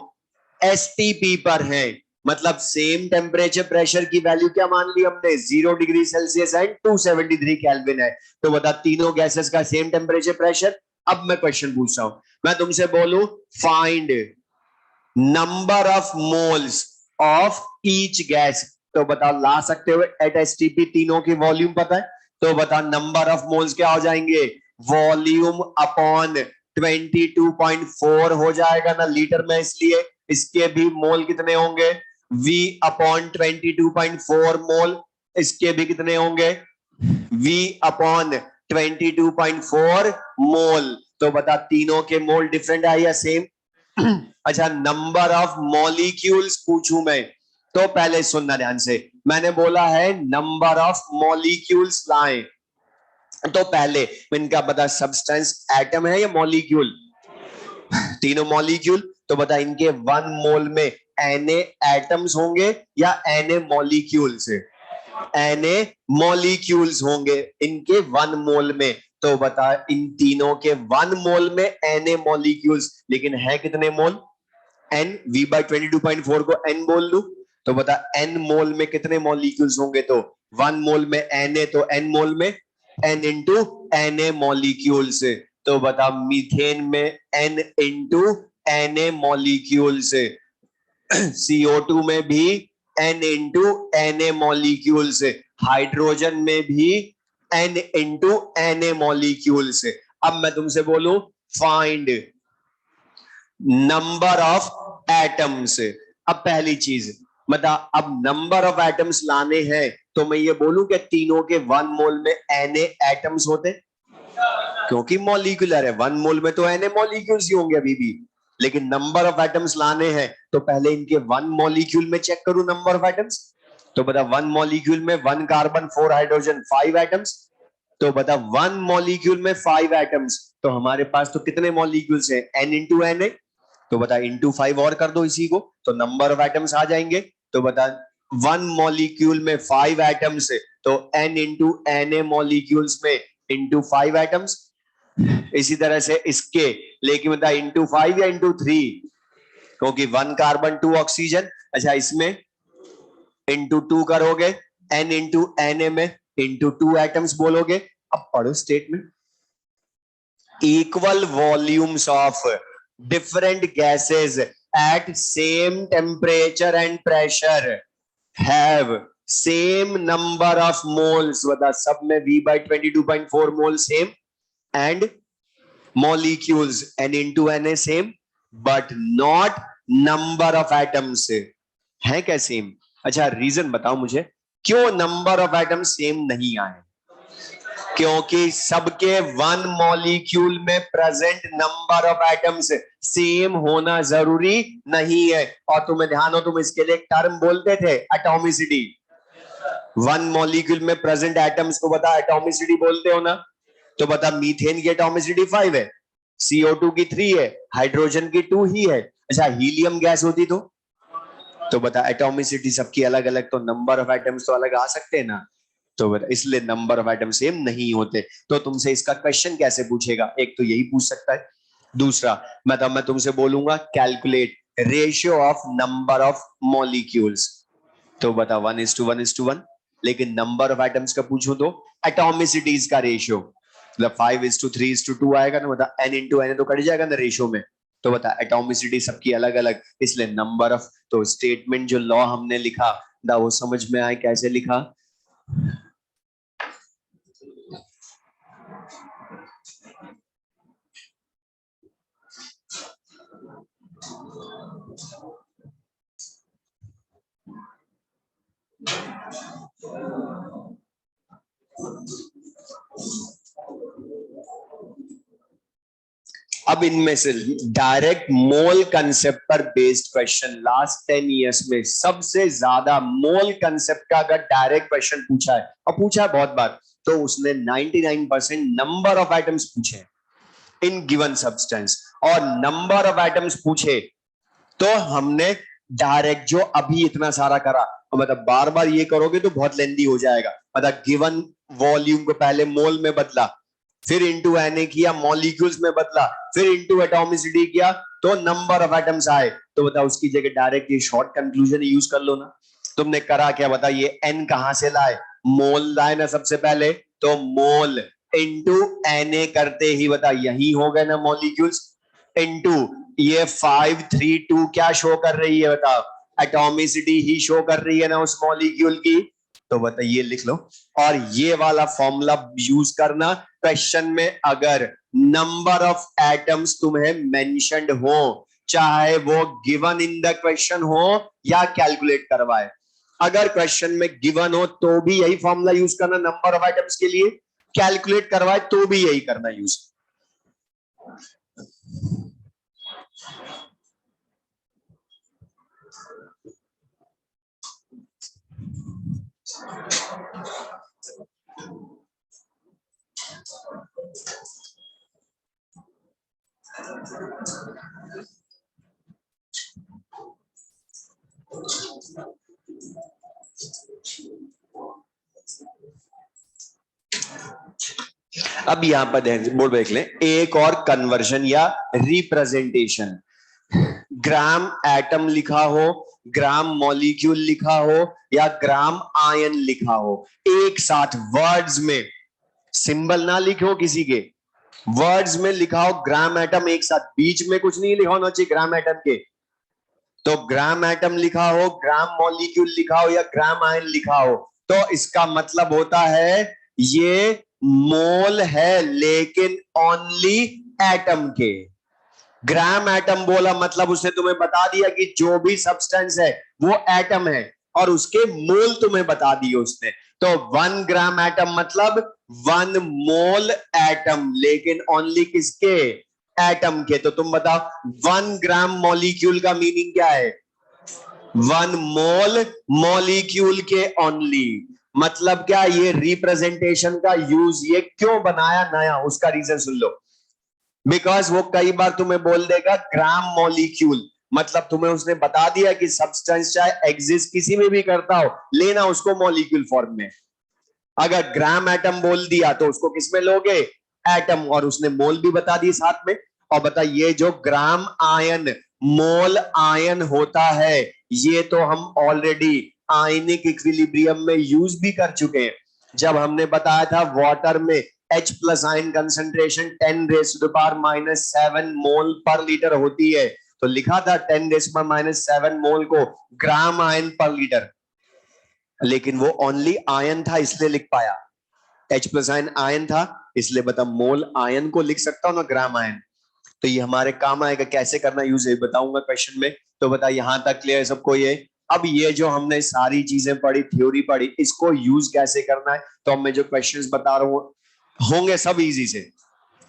STP पर हैं, मतलब सेम टेम्परेचर प्रेशर की वैल्यू क्या मान ली हमने 0 डिग्री सेल्सियस एंड 273 केल्विन है। तो बता तीनों गैसेस का सेम टेम्परेचर प्रेशर। अब मैं क्वेश्चन पूछ रहा हूं, मैं तुमसे बोलूं find number of moles of each gas, तो बताओ ला सकते हो एट STP तीनों की वॉल्यूम पता है, तो बता नंबर ऑफ मोल्स क्या हो जाएंगे, वॉल्यूम अपॉन 22.4 हो जाएगा ना लीटर में, इसलिए इसके भी मोल कितने होंगे V अपॉन 22.4 मोल, इसके भी कितने होंगे V अपॉन 22.4 मोल। तो बता तीनों के मोल डिफरेंट है या सेम। अच्छा नंबर ऑफ मॉलिक्यूल्स पूछूं मैं, तो पहले सुनना ध्यान से, मैंने बोला है नंबर ऑफ मॉलिक्यूल्स लाएं, तो पहले इनका बता सब्सटेंस एटम है या मॉलिक्यूल, तीनों मॉलिक्यूल। तो बता इनके 1 मोल में Na एटम्स होंगे या Na मॉलिक्यूल्स, Na मॉलिक्यूल्स होंगे इनके 1 मोल में। तो बता इन तीनों के 1 मोल में Na मॉलिक्यूल्स, लेकिन है कितने मोल n, V/22.4 को n बोल लू, तो बता n मोल में कितने मॉलिक्यूल्स होंगे, तो 1 मोल में n है तो n मोल में n इंटू Na मॉलिक्यूल्स। तो बता मीथेन में n into Na molecules, CO2 में भी n into Na molecules, hydrogen में भी n इंटू Na मॉलिक्यूल्स। अब मैं तुमसे बोलूं फाइंड नंबर ऑफ एटम्स। अब पहली चीज बता, अब नंबर ऑफ एटम्स लाने हैं तो मैं ये बोलूं कि तीनों के 1 मोल में Na एटम्स होते, क्योंकि मॉलिक्यूलर है, 1 मोल में तो Na मॉलिक्यूल्स ही होंगे अभी भी। लेकिन नंबर ऑफ एटम्स लाने हैं तो पहले इनके 1 मॉलिक्यूल में चेक करूं नंबर ऑफ एटम्स। तो बता 1 मॉलिक्यूल में 1 कार्बन 4 हाइड्रोजन 5 एटम्स। तो बता 1 मॉलिक्यूल में 5 एटम्स, तो हमारे पास तो कितने मॉलिक्यूल्स हैं, n इंटू Na। तो बता इंटू 5 और कर दो इसी को, तो नंबर ऑफ एटम्स आ जाएंगे। तो बता 1 मॉलिक्यूल में 5 एटम्स है, तो n इंटू Na मॉलिक्यूल्स में इंटू 5 एटम्स। इसी तरह से इसके, लेकिन बता इंटू 5 या इंटू 3, क्योंकि 1 कार्बन 2 ऑक्सीजन। अच्छा इसमें इंटू 2 करोगे, n इंटू Na में इंटू 2 एटम्स बोलोगे। अब पढ़ो statement, equal volumes of different gases at same temperature and pressure have same number of moles। बता सब में V by 22.4 mole same and molecules N into Na same but not number of atoms है क्या सेम। अच्छा रीजन बताओ मुझे क्यों नंबर ऑफ एटम्स सेम नहीं आए। क्योंकि सबके 1 मॉलिक्यूल में present number of atoms same होना जरूरी नहीं है। और तुम्हें ध्यान हो, तुम इसके लिए एक टर्म बोलते थे एटॉमिसिटी। 1 मॉलिक्यूल में प्रेजेंट एटम्स को बता एटॉमिसिटी बोलते हो ना। तो बता मीथेन की एटॉमिसिटी 5 है, CO2 की 3 है, हाइड्रोजन की 2 ही है। अच्छा हीलियम गैस होती तो बता एटॉमिसिटी सबकी अलग अलग, तो नंबर ऑफ एटम्स तो अलग आ सकते हैं ना। तो इसलिए नंबर ऑफ एटम सेम नहीं होते। तो तुमसे इसका क्वेश्चन कैसे पूछेगा, एक तो यही पूछ सकता है। दूसरा मैं तुमसे बोलूंगा calculate ratio of number of molecules. तो बता 1:1:1। लेकिन नंबर ऑफ एटम्स का पूछूं तो एटॉमिसिटीज का रेशियो, मतलब 5:3:2 आएगा ना। बता n इंटू Na तो कट जाएगा ना रेशियो में। तो बता एटॉमिसिटी सबकी अलग अलग, इसलिए नंबर ऑफ। तो स्टेटमेंट जो लॉ हमने लिखा था वो समझ में आए कैसे लिखा। अब इनमें से डायरेक्ट मोल कंसेप्ट पर बेस्ड क्वेश्चन लास्ट 10 इयर्स में सबसे ज्यादा मोल कंसेप्ट का अगर डायरेक्ट क्वेश्चन पूछा है, और पूछा है बहुत बार, तो उसने 99% नंबर ऑफ आइटम्स पूछे इन गिवन सब्सटेंस। और नंबर ऑफ आइटम्स पूछे तो हमने डायरेक्ट जो अभी इतना सारा करा, मतलब बार बार ये करोगे तो बहुत लेंदी हो जाएगा। मतलब गिवन वॉल्यूम को पहले मोल में बदला, फिर इंटू Na किया, मॉलिक्यूल्स में बदला, फिर इंटू एटॉमिसिटी किया, तो नंबर ऑफ एटम्स आए। तो बता उसकी जगह डायरेक्ट ये शॉर्ट कंक्लूजन यूज कर लो ना। तुमने करा क्या, बता ये n कहां से लाए, मोल लाए ना सबसे पहले। तो मोल इंटू Na करते ही बता यही हो गए ना मॉलिक्यूल्स, इंटू ये 5:3:2 क्या शो कर रही है, बता एटॉमिसिटी ही शो कर रही है ना उस मॉलिक्यूल की। तो बता ये लिख लो, और ये वाला फॉर्मूला यूज करना क्वेश्चन में। अगर नंबर ऑफ एटम्स तुम्हें मेंशन्ड हो, चाहे वो गिवन इन द क्वेश्चन हो या कैलकुलेट करवाए, अगर क्वेश्चन में गिवन हो तो भी यही फॉर्मूला यूज करना नंबर ऑफ एटम्स के लिए, कैलकुलेट करवाए तो भी यही करना यूज। अब यहां पर बोर्ड देख लें, एक और कन्वर्जन या रिप्रेजेंटेशन, ग्राम एटम लिखा हो, ग्राम मॉलिक्यूल लिखा हो, या ग्राम आयन लिखा हो, एक साथ वर्ड्स में सिंबल ना लिखो किसी के, वर्ड्स में लिखाओ ग्राम एटम एक साथ, बीच में कुछ नहीं लिखा होना चाहिए ग्राम एटम के। तो ग्राम एटम लिखा हो, ग्राम मॉलिक्यूल लिखा हो या ग्राम आयन लिखा हो, तो इसका मतलब होता है ये मोल है, लेकिन ओनली एटम के। ग्राम एटम बोला मतलब उसने तुम्हें बता दिया कि जो भी सब्सटेंस है वो एटम है, और उसके मोल तुम्हें बता दिए उसने। तो 1 ग्राम एटम मतलब 1 मोल एटम, लेकिन ओनली किसके? एटम के। तो तुम बताओ 1 ग्राम मॉलिक्यूल का मीनिंग क्या है? 1 मोल मॉलिक्यूल के ओनली। मतलब क्या? ये रिप्रेजेंटेशन का यूज ये क्यों बनाया नया, उसका रीजन सुन लो। बिकॉज वो कई बार तुम्हें बोल देगा ग्राम मॉलिक्यूल, मतलब तुम्हें उसने बता दिया कि सब्सटेंस चाहे एग्जिस्ट किसी में भी करता हो, लेना उसको मॉलिक्यूल फॉर्म में। अगर ग्राम एटम बोल दिया तो उसको किसमें लोगे? एटम, और उसने मोल भी बता दिए साथ में। और बता, ये जो ग्राम आयन मोल आयन होता है, ये तो हम ऑलरेडी आयनिक इक्विलिब्रियम में यूज भी कर चुके हैं। जब हमने बताया था वाटर में H प्लस आयन कंसेंट्रेशन 10⁻⁻7 मोल पर लीटर होती है, तो लिखा था 10⁻⁻7 मोल को ग्राम आयन पर लीटर, लेकिन वो ओनली आयन था इसलिए लिख पाया। H प्लस आयन आयन था इसलिए बता मोल आयन को लिख सकता हूं ना, ग्राम आयन। तो ये हमारे काम आएगा, कैसे करना यूज है बताऊंगा क्वेश्चन में। तो बता, यहां तक क्लियर है सबको ये? अब ये जो हमने सारी चीजें पढ़ी, थ्योरी पढ़ी, इसको यूज कैसे करना है, तो अब मैं जो क्वेश्चंस बता रहा हूं होंगे सब इजी से,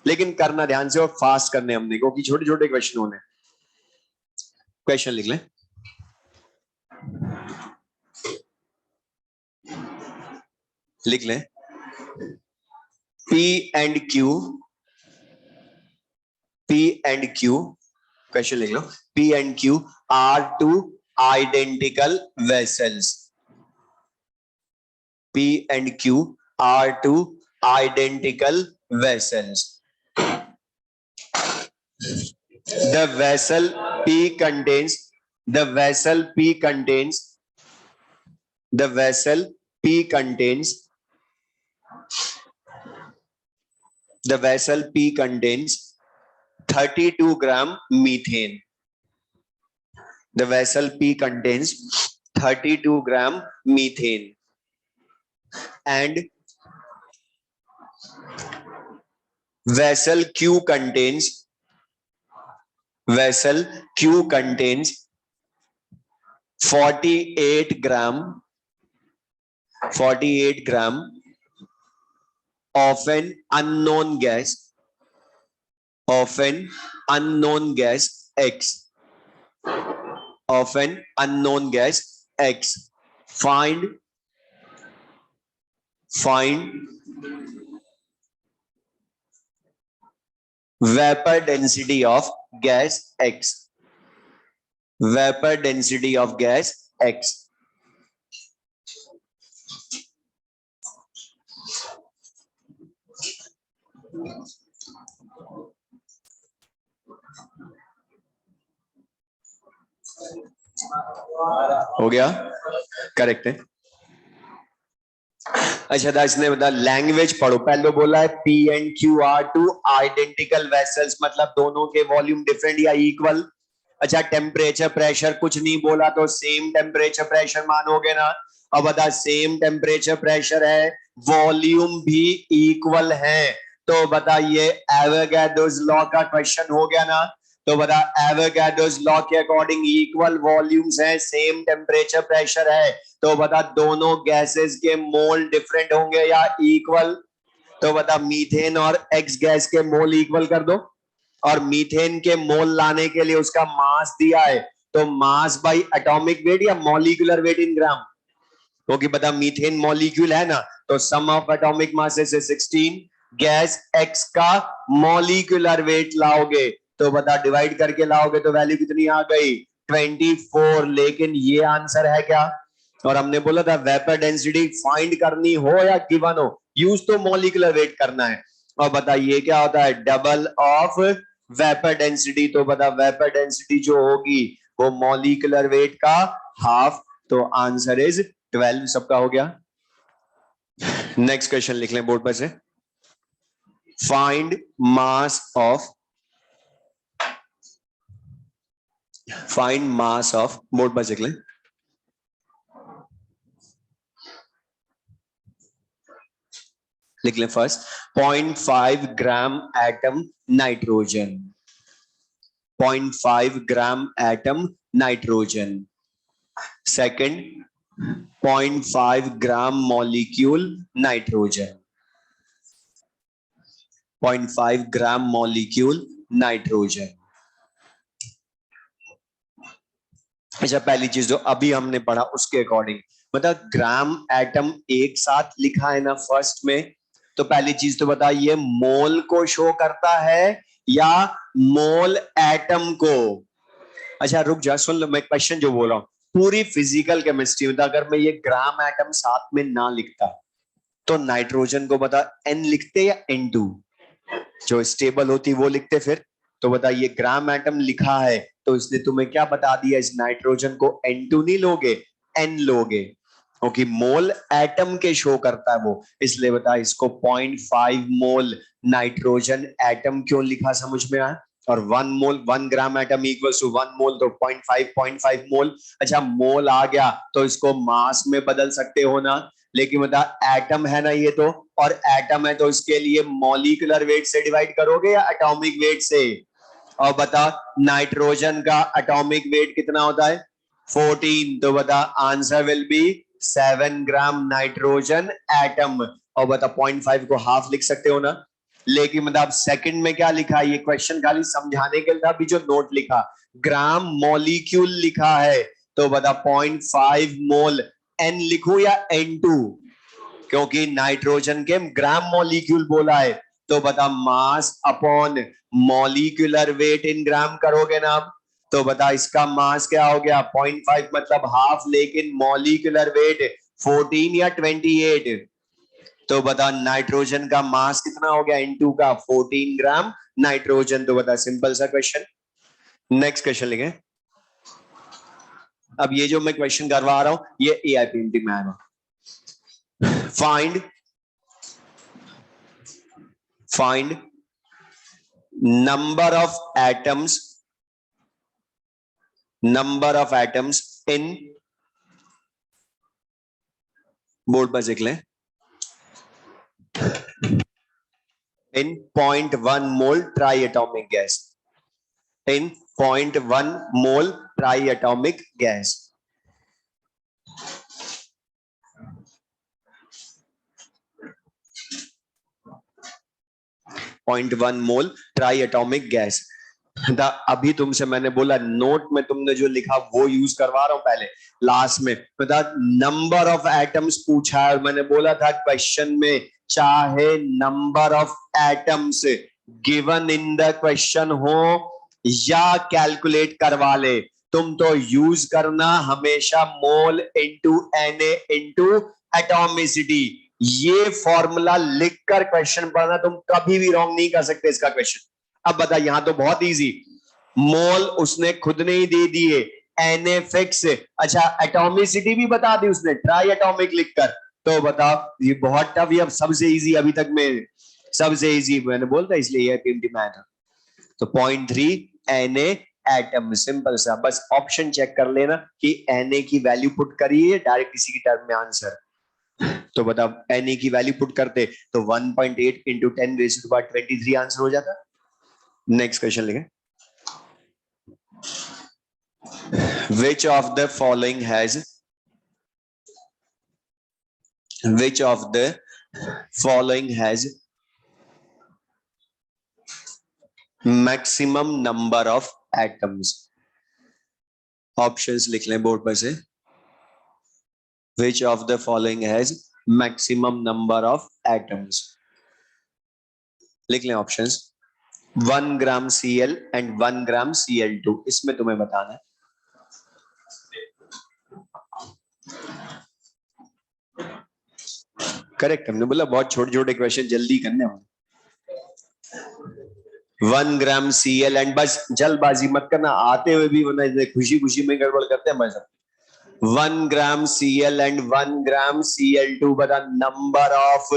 लेकिन करना ध्यान से और फास्ट करने हमने, क्योंकि छोटे छोटे क्वेश्चन होने। क्वेश्चन लिख लें। लिख लें, P and Q, P and Q, question लिख लो। P and Q are two identical vessels. P and Q are two identical vessels. The vessel P contains, the vessel P contains, the vessel P contains, the vessel P contains 32 gram methane. The vessel P contains 32 gram methane. And vessel Q contains, vessel Q contains 48 gram of an unknown gas, of an unknown gas X, of an unknown gas X. Find vapor density of gas X. Vapor density of gas X. हो गया? करेक्ट है। अच्छा था, इसने बता लैंग्वेज पढ़ो। पहले बोला है P and Q are two identical vessels, मतलब दोनों के वॉल्यूम डिफरेंट या इक्वल। अच्छा, टेम्परेचर प्रेशर कुछ नहीं बोला तो सेम टेम्परेचर प्रेशर मानोगे ना। अब बता, सेम टेम्परेचर प्रेशर है, वॉल्यूम भी इक्वल है, तो बता ये एवोगाड्रोस लॉ का क्वेश्चन हो गया ना। तो बता, एवोगाड्रोस लॉ के अकॉर्डिंग इक्वल वॉल्यूम्स हैं, सेम टेम्परेचर प्रेशर है, तो बता दोनों गैसेस के मोल डिफरेंट होंगे या इक्वल। तो बता, मीथेन और एक्स गैस के मोल इक्वल कर दो, और मीथेन के मोल लाने के लिए उसका मास दिया है, तो मास बाय एटॉमिक वेट या मॉलिक्यूलर वेट इन ग्राम, क्योंकि बता मीथेन मॉलिक्यूल है ना, तो सम ऑफ एटॉमिक मासेस है 16, गैस एक्स का मॉलिक्यूलर वेट लाओगे तो बता डिवाइड करके लाओगे तो वैल्यू कितनी आ गई? 24। लेकिन ये आंसर है क्या? और हमने बोला था वेपर डेंसिटी फाइंड करनी हो या गिवन हो, यूज तो मॉलिक्यूलर वेट करना है। और बताइए क्या होता है? Double of vapour density. तो बता वेपर डेंसिटी जो होगी वो मॉलिक्यूलर वेट का हाफ, तो आंसर इज 12। सबका हो गया? नेक्स्ट क्वेश्चन लिख लें बोर्ड पर से। फाइंड मास ऑफ बोर्ड पर लिख लें। लिख लें first 0.5 gram atom nitrogen, 0.5 gram atom nitrogen. Second 0.5 gram molecule nitrogen, 0.5 gram molecule nitrogen. अच्छा, पहली चीज जो अभी हमने पढ़ा उसके अकॉर्डिंग, मतलब ग्राम एटम एक साथ लिखा है ना फर्स्ट में, तो पहली चीज तो बता ये मोल को शो करता है या मोल एटम को। अच्छा रुक जा, सुन लो मैं क्वेश्चन जो बोल रहा हूं, पूरी फिजिकल केमिस्ट्री में अगर मैं ये ग्राम एटम साथ में ना लिखता तो नाइट्रोजन को बता N लिखते या N2, जो स्टेबल होती वो लिखते फिर। तो बता ये ग्राम एटम लिखा है तो इसने तुम्हें क्या बता दिया, इस नाइट्रोजन को N2 नहीं लोगे N लोगे, क्योंकि मोल एटम के शो करता है वो, इसलिए बता इसको 0.5 मोल नाइट्रोजन एटम क्यों लिखा, समझ में आया। और 1 ग्राम एटम इक्वल्स टू 1 मोल, तो 0.5 मोल। अच्छा मोल आ गया तो इसको मास में बदल सकते हो ना, लेकिन बता एटम है ना ये तो, और एटम है तो इसके लिए मॉलिक्यूलर वेट से डिवाइड करोगे या एटॉमिक वेट से। और बता नाइट्रोजन का एटॉमिक वेट कितना होता है 14, तो बता answer will be 7 gram nitrogen atom. और बता 0.5 को हाफ लिख सकते हो ना, लेकिन मतलब सेकंड में क्या लिखा है, ये क्वेश्चन खाली समझाने के लिए था, अभी जो नोट लिखा ग्राम मॉलिक्यूल लिखा है, तो बता 0.5 मोल N लिखूं या N2, क्योंकि नाइट्रोजन के ग्राम मॉलिक्यूल बोला है, तो बता मास अपॉन मॉलिक्यूलर वेट इन ग्राम करोगे ना, तो बता इसका मास क्या हो गया 0.5 मतलब हाफ, लेकिन मॉलिक्यूलर वेट 14 या 28, तो बता नाइट्रोजन का मास कितना हो गया N2 का 14 ग्राम नाइट्रोजन। तो बता सिंपल सा क्वेश्चन। नेक्स्ट क्वेश्चन लिखें। अब ये जो मैं क्वेश्चन करवा रहा हूं ये AIPMT में आएगा। find number of atoms in board पर लिख लें in 0.1 mole triatomic gas, in 0.1 mole triatomic gas। 0.1 mole triatomic gas. अभी तुमसे मैंने बोला नोट में तुमने जो लिखा वो यूज करवा रहा हूं पहले लास्ट में, बता नंबर ऑफ एटम्स पूछा है, और मैंने बोला था क्वेश्चन में चाहे number of atoms given in the question हो या कैलकुलेट करवा ले, तुम तो यूज करना हमेशा मोल इनटू Na इनटू एटॉमिसिटी। ये फॉर्मूला लिखकर क्वेश्चन पढ़ना, तुम कभी भी रॉन्ग नहीं कर सकते इसका क्वेश्चन। अब बता यहां तो बहुत इजी, मोल उसने खुद ने ही दे दिए Na फिक्स, अच्छा एटॉमिसिटी भी बता दी उसने ट्राई एटॉमिक लिखकर, तो बता ये बहुत टफ, ये सबसे इजी अभी तक में सबसे इजी मैंने बोलता इसलिए ये PMT में आया था। तो 0.3 Na एटम, सिंपल सा, बस ऑप्शन चेक कर लेना कि Na की वैल्यू पुट करिए डायरेक्ट इसी की टर्म में आंसर, तो बता Na की वैल्यू पुट करते तो 1.8 into 10 raise to power 23 answer हो जाता। नेक्स्ट क्वेश्चन लिखें। Which of the following has maximum number of atoms? Options लिख लें बोर्ड पर से। Which of the following has maximum number of atoms? लिख लें options. 1 gram Cl and 1 gram Cl2, इसमें तुम्हें बताना है। करेक्ट, हमने बोला बहुत छोटे छोटे क्वेश्चन जल्दी करने होंगे। 1 ग्राम Cl एंड, बस जल्दबाजी मत करना, आते हुए भी वरना खुशी खुशी में गड़बड़ करते हैं भाई। 1 ग्राम Cl एंड 1 ग्राम Cl2, बता नंबर ऑफ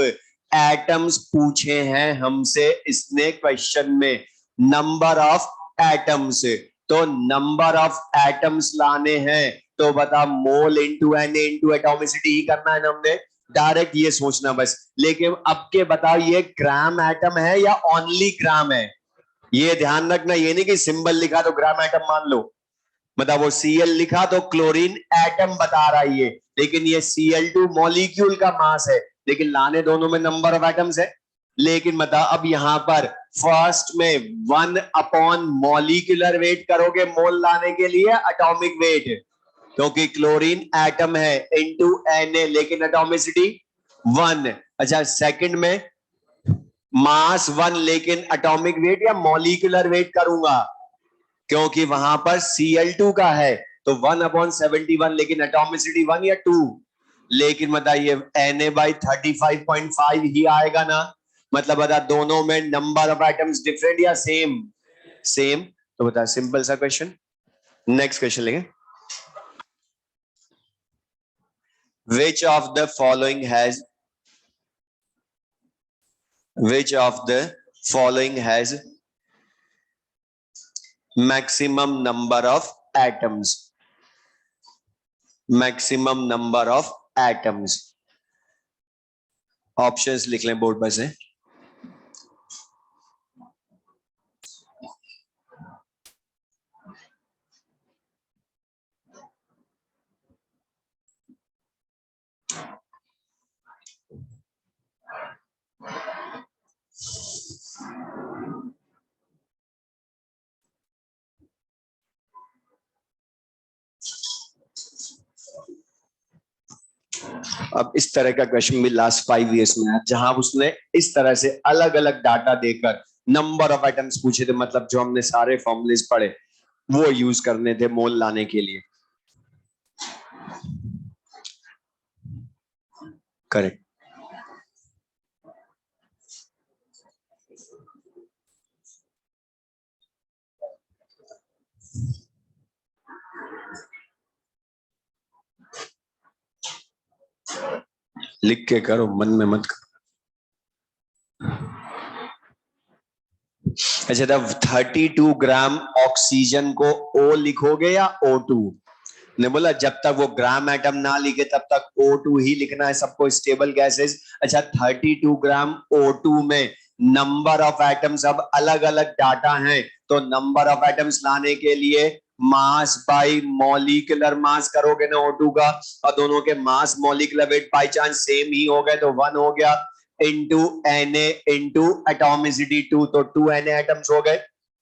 एटम्स पूछे हैं हमसे इसने क्वेश्चन में, नंबर ऑफ एटम्स। तो नंबर ऑफ एटम्स लाने हैं तो बता mole into N into atomicity ही करना है ना हमने, डायरेक्ट ये सोचना बस। लेकिन अब के बताओ ये ग्राम एटम है या ओनली ग्राम है, ये ध्यान रखना। ये नहीं कि सिंबल लिखा तो ग्राम एटम मान लो, मतलब वो Cl लिखा तो क्लोरीन एटम बता रहा है ये, लेकिन ये Cl2 मॉलिक्यूल का मास है, लेकिन लाने दोनों में नंबर ऑफ एटम्स है। लेकिन बता अब यहां पर फर्स्ट में 1 अपॉन मॉलिक्यूलर वेट करोगे मोल लाने के लिए, एटॉमिक वेट, क्योंकि क्लोरीन एटम है इनटू Na, लेकिन एटॉमिसिटी 1। अच्छा सेकंड में मास 1 लेकिन एटॉमिक वेट या मॉलिक्यूलर वेट करूंगा, क्योंकि वहां पर Cl2 का है तो 1/71, लेकिन एटॉमिसिटी 1 या 2। लेकिन बताइए Na/35.5 ही आएगा ना, मतलब बता दोनों में नंबर ऑफ एटम्स डिफरेंट या सेम, सेम। तो बता सिंपल सा क्वेश्चन। नेक्स्ट क्वेश्चन लेंगे, which of the following has maximum number of atoms, maximum number of atoms। Options लिख लें बोर्ड पर से। अब इस तरह का क्वेश्चन भी लास्ट 5 इयर्स में है, जहां उसने इस तरह से अलग अलग डाटा देकर नंबर ऑफ आइटम्स पूछे थे, मतलब जो हमने सारे फॉर्मूलेस पढ़े वो यूज करने थे मोल लाने के लिए। करेक्ट। लिख के करो, मन में मत करो। अच्छा तब 32 ग्राम ऑक्सीजन को O लिखोगे या O2? ने बोला जब तक वो ग्राम एटम ना लिखे तब तक O2 ही लिखना है सबको, स्टेबल गैसेस। अच्छा 32 ग्राम O2 में नंबर ऑफ एटम्स अब अलग अलग डाटा हैं, तो नंबर ऑफ एटम्स लाने के लिए मास बाई मॉलिक्यूलर मास करोगे ना O2 का, और दोनों के mass molecular weight by chance same ही हो गए तो 1 हो गया, इंटू Na इंटू एटॉमिसिटी 2, तो 2 Na एटम्स हो गए।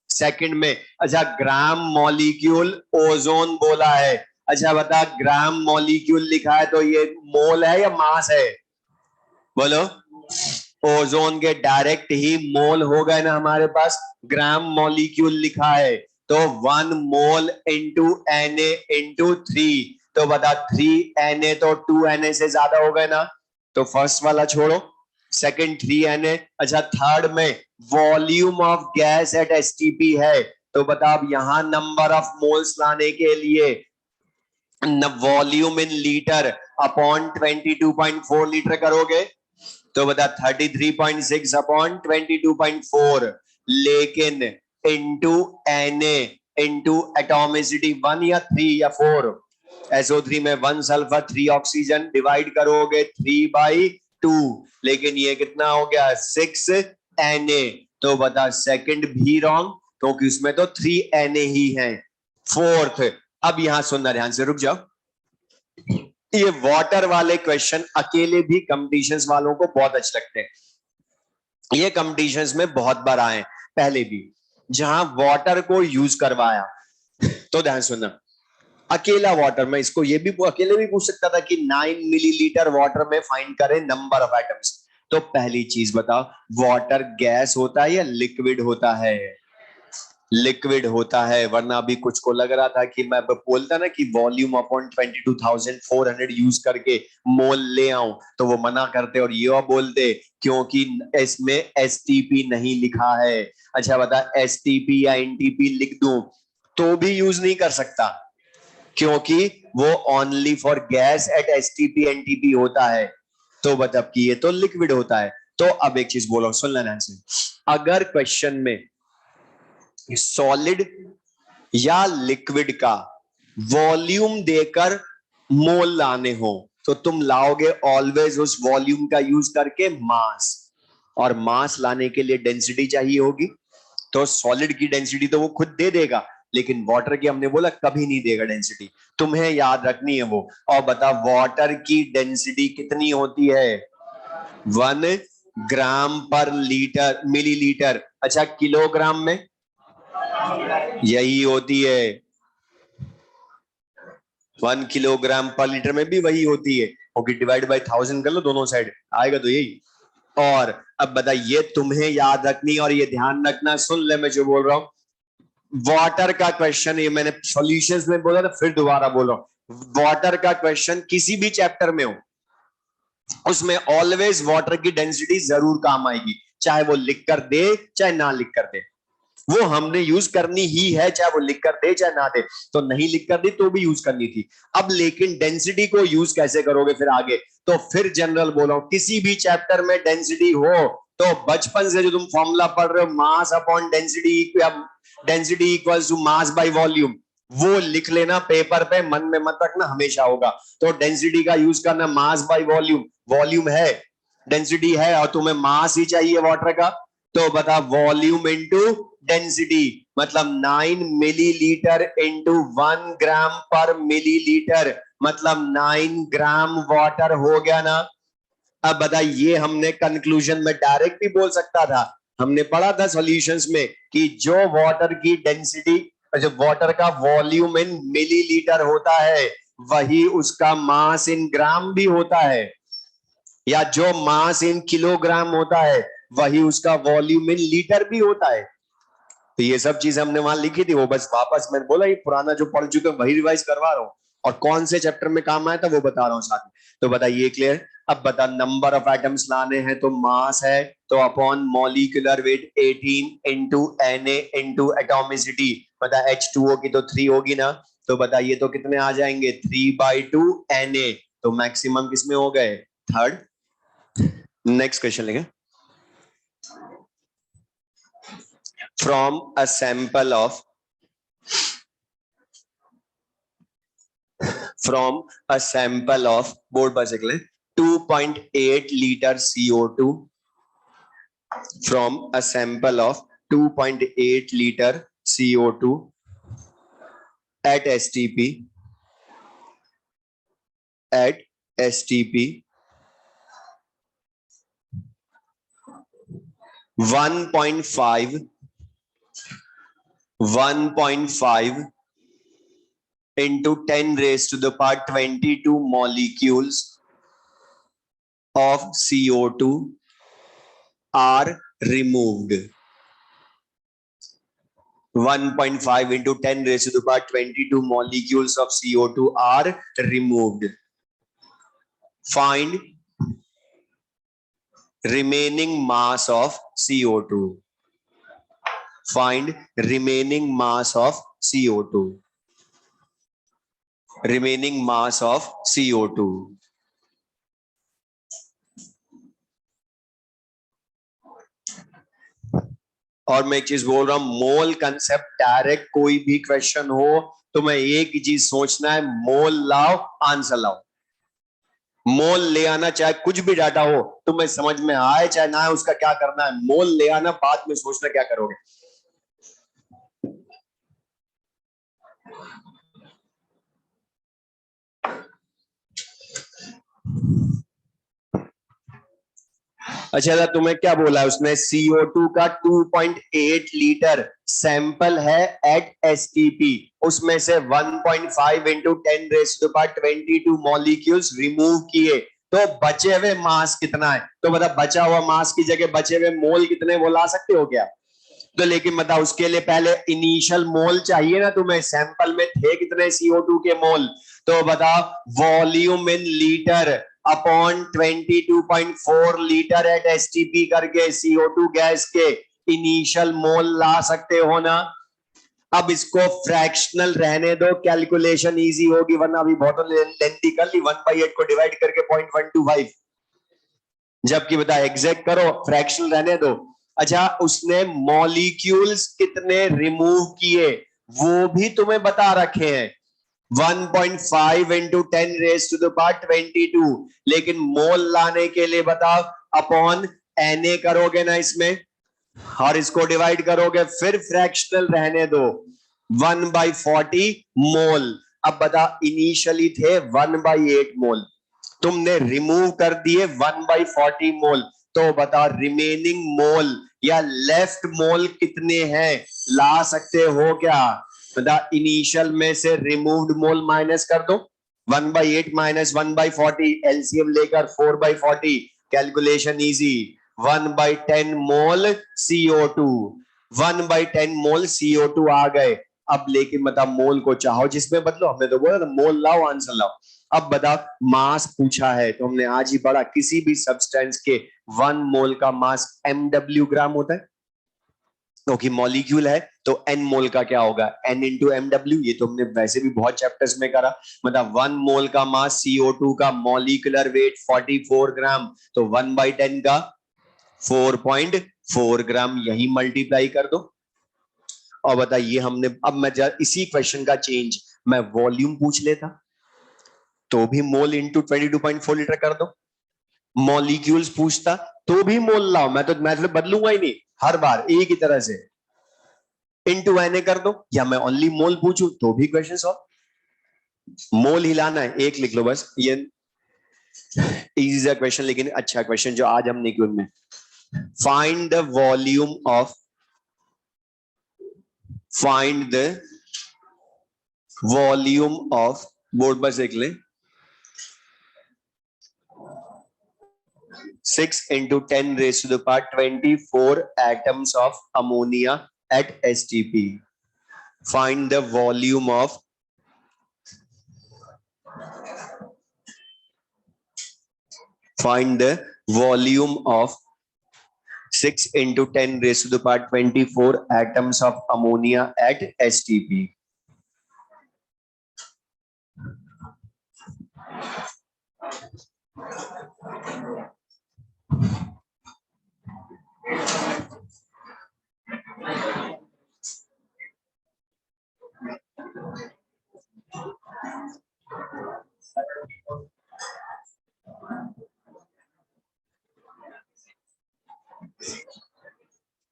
सेकंड में अच्छा ग्राम मॉलिक्यूल ओजोन बोला है, अच्छा बता ग्राम मॉलिक्यूल लिखा है तो ये मोल है या मास है, बोलो। ओजोन के डायरेक्ट ही मोल हो गए ना हमारे पास, ग्राम मॉलिक्यूल लिखा है तो 1 मोल इंटू Na इंटू 3, तो बता 3 Na तो 2 Na से ज्यादा हो गए ना, तो फर्स्ट वाला छोड़ो, सेकंड 3 Na। अच्छा थर्ड में volume of gas at STP है, तो बता अब यहां नंबर ऑफ मोल्स लाने के लिए volume in litre upon 22.4 litre करोगे, तो बता 33.6 अपॉन 22.4, लेकिन इंटू Na इंटू एटॉमिसिटी 1 या 3 या 4, SO3 में 1 सल्फर 3 ऑक्सीजन, डिवाइड करोगे 3/2, लेकिन ये कितना हो गया 6 Na, तो बता सेकंड भी रॉन्ग क्योंकि उसमें तो 3 Na ही है। फोर्थ, अब यहां सुनना ध्यान से, रुक जाओ। ये वाटर वाले क्वेश्चन अकेले भी कंपटीशंस वालों को बहुत अच्छे लगते हैं, ये कंपटीशंस में बहुत बार आए पहले भी, जहां वाटर को यूज करवाया। तो ध्यान सुनना, अकेला वाटर में इसको ये भी अकेले भी पूछ सकता था कि 9 मिलीलीटर वाटर में फाइंड करें नंबर ऑफ एटम्स। तो पहली चीज बताओ, वाटर गैस होता है या लिक्विड होता है? लिक्विड होता है, वरना अभी कुछ को लग रहा था कि मैं बोलता ना कि वॉल्यूम अपॉन 22,400 यूज करके मोल ले आऊं, तो वो मना करते और ये बोलते क्योंकि इसमें एसटीपी नहीं लिखा है। अच्छा बता एसटीपी या एनटीपी लिख दूं तो भी यूज नहीं कर सकता, क्योंकि वो only for gas at STP NTP होता है, तो मतलब कि ये तो लिक्विड होता है। तो अब एक चीज बोलो, सुन लेना ध्यान से, अगर क्वेश्चन में सॉलिड या लिक्विड का वॉल्यूम देकर मोल लाने हो तो तुम लाओगे ऑलवेज उस वॉल्यूम का यूज करके मास, और मास लाने के लिए डेंसिटी चाहिए होगी। तो सॉलिड की डेंसिटी तो वो खुद दे देगा, लेकिन वाटर की हमने बोला कभी नहीं देगा डेंसिटी, तुम्हें याद रखनी है वो। और बता वाटर की डेंसिटी कितनी होती है? 1 ग्राम पर लीटर मिलीलीटर। अच्छा किलोग्राम में यही होती है, 1 किलोग्राम पर लीटर में भी वही होती है। ओके डिवाइड बाय 1000 कर लो दोनों साइड, आएगा तो यही। और अब बताइए तुम्हें याद रखनी और ये ध्यान रखना, सुन ले मैं जो बोल रहा हूं। वाटर का क्वेश्चन, ये मैंने सॉल्यूशंस में बोला था फिर दोबारा बोल रहा हूं, वाटर का क्वेश्चन किसी भी चैप्टर में हो उसमें ऑलवेज वाटर की डेंसिटी जरूर काम आएगी, चाहे वो लिख कर दे चाहे ना लिख कर दे, वो हमने यूज करनी ही है, चाहे वो लिख कर दे चाहे ना दे। तो नहीं लिख कर दी तो भी यूज करनी थी। अब लेकिन डेंसिटी को यूज कैसे करोगे फिर आगे? तो फिर जनरल बोला हूं, किसी भी चैप्टर में डेंसिटी हो तो बचपन से जो तुम फॉर्मूला पढ़ रहे हो mass upon density, density equals to mass by volume, वो लिख लेना पेपर पे, मन में मत रखना, हमेशा होगा। तो डेंसिटी का यूज करना मास बाय वॉल्यूम, वॉल्यूम है डेंसिटी है और तुम्हें मास ही चाहिए वाटर का, तो बता वॉल्यूम इंटू डेंसिटी, मतलब 9 मिलीलीटर इंटू 1 ग्राम पर मिलीलीटर, मतलब 9 ग्राम वाटर हो गया ना। अब बता ये हमने कंक्लूजन में डायरेक्ट भी बोल सकता था, हमने पढ़ा था सॉल्यूशंस में कि जो वाटर की डेंसिटी, जो वाटर का वॉल्यूम इन मिलीलीटर होता है वही उसका मास इन ग्राम भी होता है, या जो मास इन किलोग्राम होता है वही उसका वॉल्यूम इन लीटर भी होता है। तो ये सब चीजें हमने वहां लिखी थी, वो बस वापस मैंने बोला ये पुराना जो पढ़ चुके वही रिवाइज करवा रहा हूँ, और कौन से चैप्टर में काम आया था वो बता रहा हूँ साथ में। तो बताइए क्लियर? अब बता नंबर ऑफ एटम्स लाने हैं तो मास है तो upon molecular weight 18 into Na into atomicity, बता H2O की तो 3 होगी ना, तो बताइए तो कितने आ जाएंगे 3/2 Na, तो मैक्सिमम किसमें हो गए? थर्ड। नेक्स्ट क्वेश्चन लेंगे। From a sample of board पर से 2.8 liter CO2, from a sample of 2.8 liter CO2 at STP 1.5 into 10 raised to the power 22 molecules of CO2 are removed. 1.5 into 10 raised to the power 22 molecules of CO2 are removed. Find remaining mass of CO2. Find remaining mass of CO2. Remaining mass of CO2. और मैं एक चीज बोल रहा हूं, मोल कंसेप्ट डायरेक्ट कोई भी क्वेश्चन हो तो मैं एक ही चीज सोचना है, मोल लाओ आंसर लाओ। मोल ले आना, चाहे कुछ भी डाटा हो तुम्हें समझ में आए चाहे ना आए, उसका क्या करना है, मोल ले आना, बाद में सोचना क्या करोगे। अच्छा तुम्हें क्या बोला उसने, CO2 का 2.8 लीटर सैंपल है एट STP, उसमें से 1.5 into 10 raise to the power 22 molecules remove किए, तो बचे हुए मास कितना है? तो बता बचा हुआ मास की जगह बचे हुए मोल कितने वो ला सकते हो क्या? तो लेकिन बता उसके लिए पहले इनिशियल मोल चाहिए ना तुम्हें, सैंपल में थे कितने CO2 के मोल, तो बता volume in litre upon 22.4 litre at STP करके CO2 गैस के इनिशियल मोल ला सकते हो ना। अब इसको फ्रैक्शनल रहने दो, कैलकुलेशन इजी होगी, वरना अभी बहुत लेंथी कर ली, 1/8 को डिवाइड करके 0.125, जबकि बता एग्जैक्ट करो, फ्रैक्शनल रहने दो। अच्छा, उसने मॉलिक्यूल्स कितने रिमूव किए वो भी तुम्हें बता रखे हैं, 1.5 into 10 raised to the power 22, लेकिन मोल लाने के लिए बताओ अपॉन Na करोगे ना इसमें, और इसको डिवाइड करोगे, फिर फ्रैक्शनल रहने दो, 1/40 मोल। अब बता, इनिशियली थे 1/8 मोल, तुमने रिमूव कर दिए 1/40 मोल, तो बता रिमेनिंग मोल या लेफ्ट मोल कितने हैं, ला सकते हो क्या? बता, इनिशियल में से रिमूव्ड मोल माइनस कर दो, 1/8 माइनस 1/40, एलसीएम लेकर 4/40, कैलकुलेशन इजी, 1/10 मोल CO2, 1/10 मोल CO2 आ गए। अब लेकिन बता मोल को चाहो जिसमें बदलो, हमने तो बोला था मोल लाओ आंसर लाओ। अब बता, मास पूछा है तो हमने आज ही पढ़ा, किसी भी सब्सटेंस के 1 मोल का मास mw ग्राम होता है, क्योंकि मॉलिक्यूल है तो n मोल का क्या होगा, n इंटू mw। ये तो हमने वैसे भी बहुत चैप्टर्स में करा। मतलब 1 मोल का मास CO2 का मॉलिक्यूलर वेट 44 ग्राम, तो 1/10 का 4.4 ग्राम, यही मल्टीप्लाई कर दो। और बताइए हमने, अब मैं इसी क्वेश्चन का चेंज मैं वॉल्यूम पूछ लेता तो भी मोल इंटू 22.4 लीटर कर दो, मॉलिक्यूल्स पूछता तो भी मोल लाओ, मैं तो बदलूंगा ही नहीं, हर बार एक ही तरह से इंटू Na कर दो, या मैं ओनली मोल पूछूं तो भी क्वेश्चन सॉल्व। मोल हिलाना है, एक लिख लो बस, ये इजी सा क्वेश्चन लेकिन अच्छा क्वेश्चन जो आज हमने किया उनमें, find the volume of, find the volume of, board पर देख ले, 6 into 10 raised to the power 24 atoms of ammonia at STP. Find the volume of, find the volume of 6 into 10 raised to the power 24 atoms of ammonia at STP.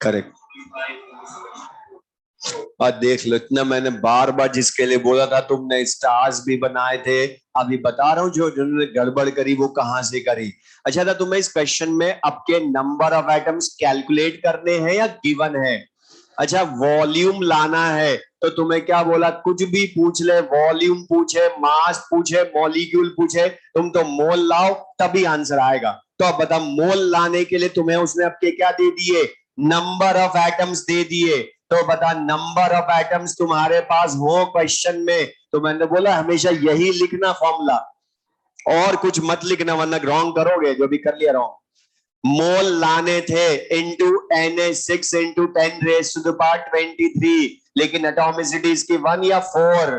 Correct. और देख लो, इतना मैंने बार बार जिसके लिए बोला था, तुमने स्टार्स भी बनाए थे, अभी बता रहा हूं जो जिन्होंने गड़बड़ करी वो कहां से करी। अच्छा था, तुम्हें इस क्वेश्चन में आपके नंबर ऑफ एटम्स कैलकुलेट करने हैं या गिवन है? अच्छा, वॉल्यूम लाना है तो तुम्हें क्या बोला, कुछ भी पूछ ले, वॉल्यूम पूछे, मास पूछे, मॉलिक्यूल पूछे, तुम तो मोल लाओ तभी आंसर आएगा। तो अब बता, मोल लाने के लिए तुम्हें उसने आपके क्या दे दिए, नंबर ऑफ एटम्स दे दिए। तो बता, नंबर ऑफ एटम्स तुम्हारे पास हो क्वेश्चन में, तो मैंने बोला हमेशा यही लिखना फॉर्मूला, और कुछ मत लिखना वरना रॉन्ग करोगे, जो भी कर लिया रॉन्ग। मोल लाने थे into Na 6 into 10 raise to the power 23, लेकिन एटॉमिसिटी इसकी 1 या 4,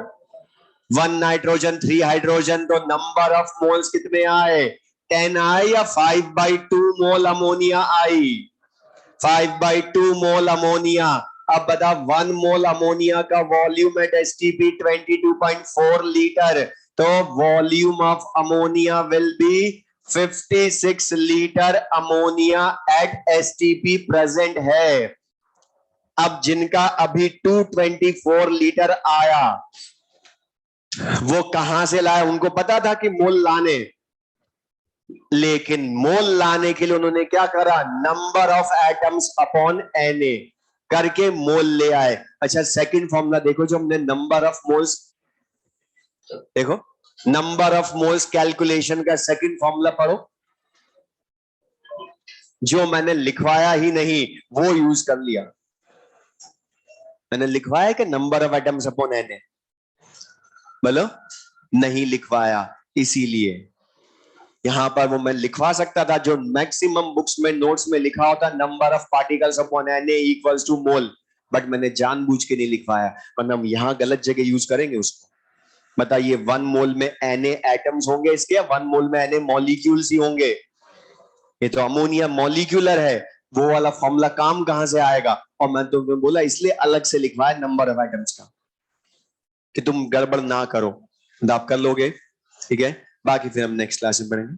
1 नाइट्रोजन 3 हाइड्रोजन, तो नंबर ऑफ मोल्स कितने आए, 10 आए या 5/2 मोल अमोनिया आई, 5/2 मोल अमोनिया। अब बता, 1 मोल अमोनिया का वॉल्यूम एट एसटीपी 22.4 लीटर, तो volume of ammonia will be 56 litre ammonia at STP present है। अब जिनका अभी 224 लीटर आया वो कहां से लाया, उनको पता था कि मोल लाने, लेकिन मोल लाने के लिए उन्होंने क्या करा, number of atoms upon Na करके मोल ले आए। अच्छा, सेकंड फॉर्मूला देखो जो हमने नंबर ऑफ मोल्स, देखो नंबर ऑफ मोल्स कैलकुलेशन का सेकंड फॉर्मूला पढ़ो, जो मैंने लिखवाया ही नहीं वो यूज कर लिया। मैंने लिखवाया कि number of atoms upon Na, बोलो नहीं लिखवाया, इसीलिए यहां पर वो मैं लिखवा सकता था जो मैक्सिमम बुक्स में नोट्स में लिखा होता, number of particles upon Na equals to mole, but मैंने जानबूझ के नहीं लिखवाया, वरना हम यहां गलत जगह यूज करेंगे उसको। बताइए, 1 मोल में Na एटम्स होंगे इसके, 1 मोल में Na मॉलिक्यूल्स ही होंगे, ये तो अमोनिया मॉलिक्यूलर है, वो वाला फॉर्मूला काम कहां से आएगा? और मैं तुम्हें बोला इसलिए अलग से लिखवाया नंबर ऑफ एटम्स का, कि तुम गड़बड़ ना करो। तो आप कर लोगे, ठीक है। बाकी फिर हम नेक्स्ट क्लास में पढ़ेंगे।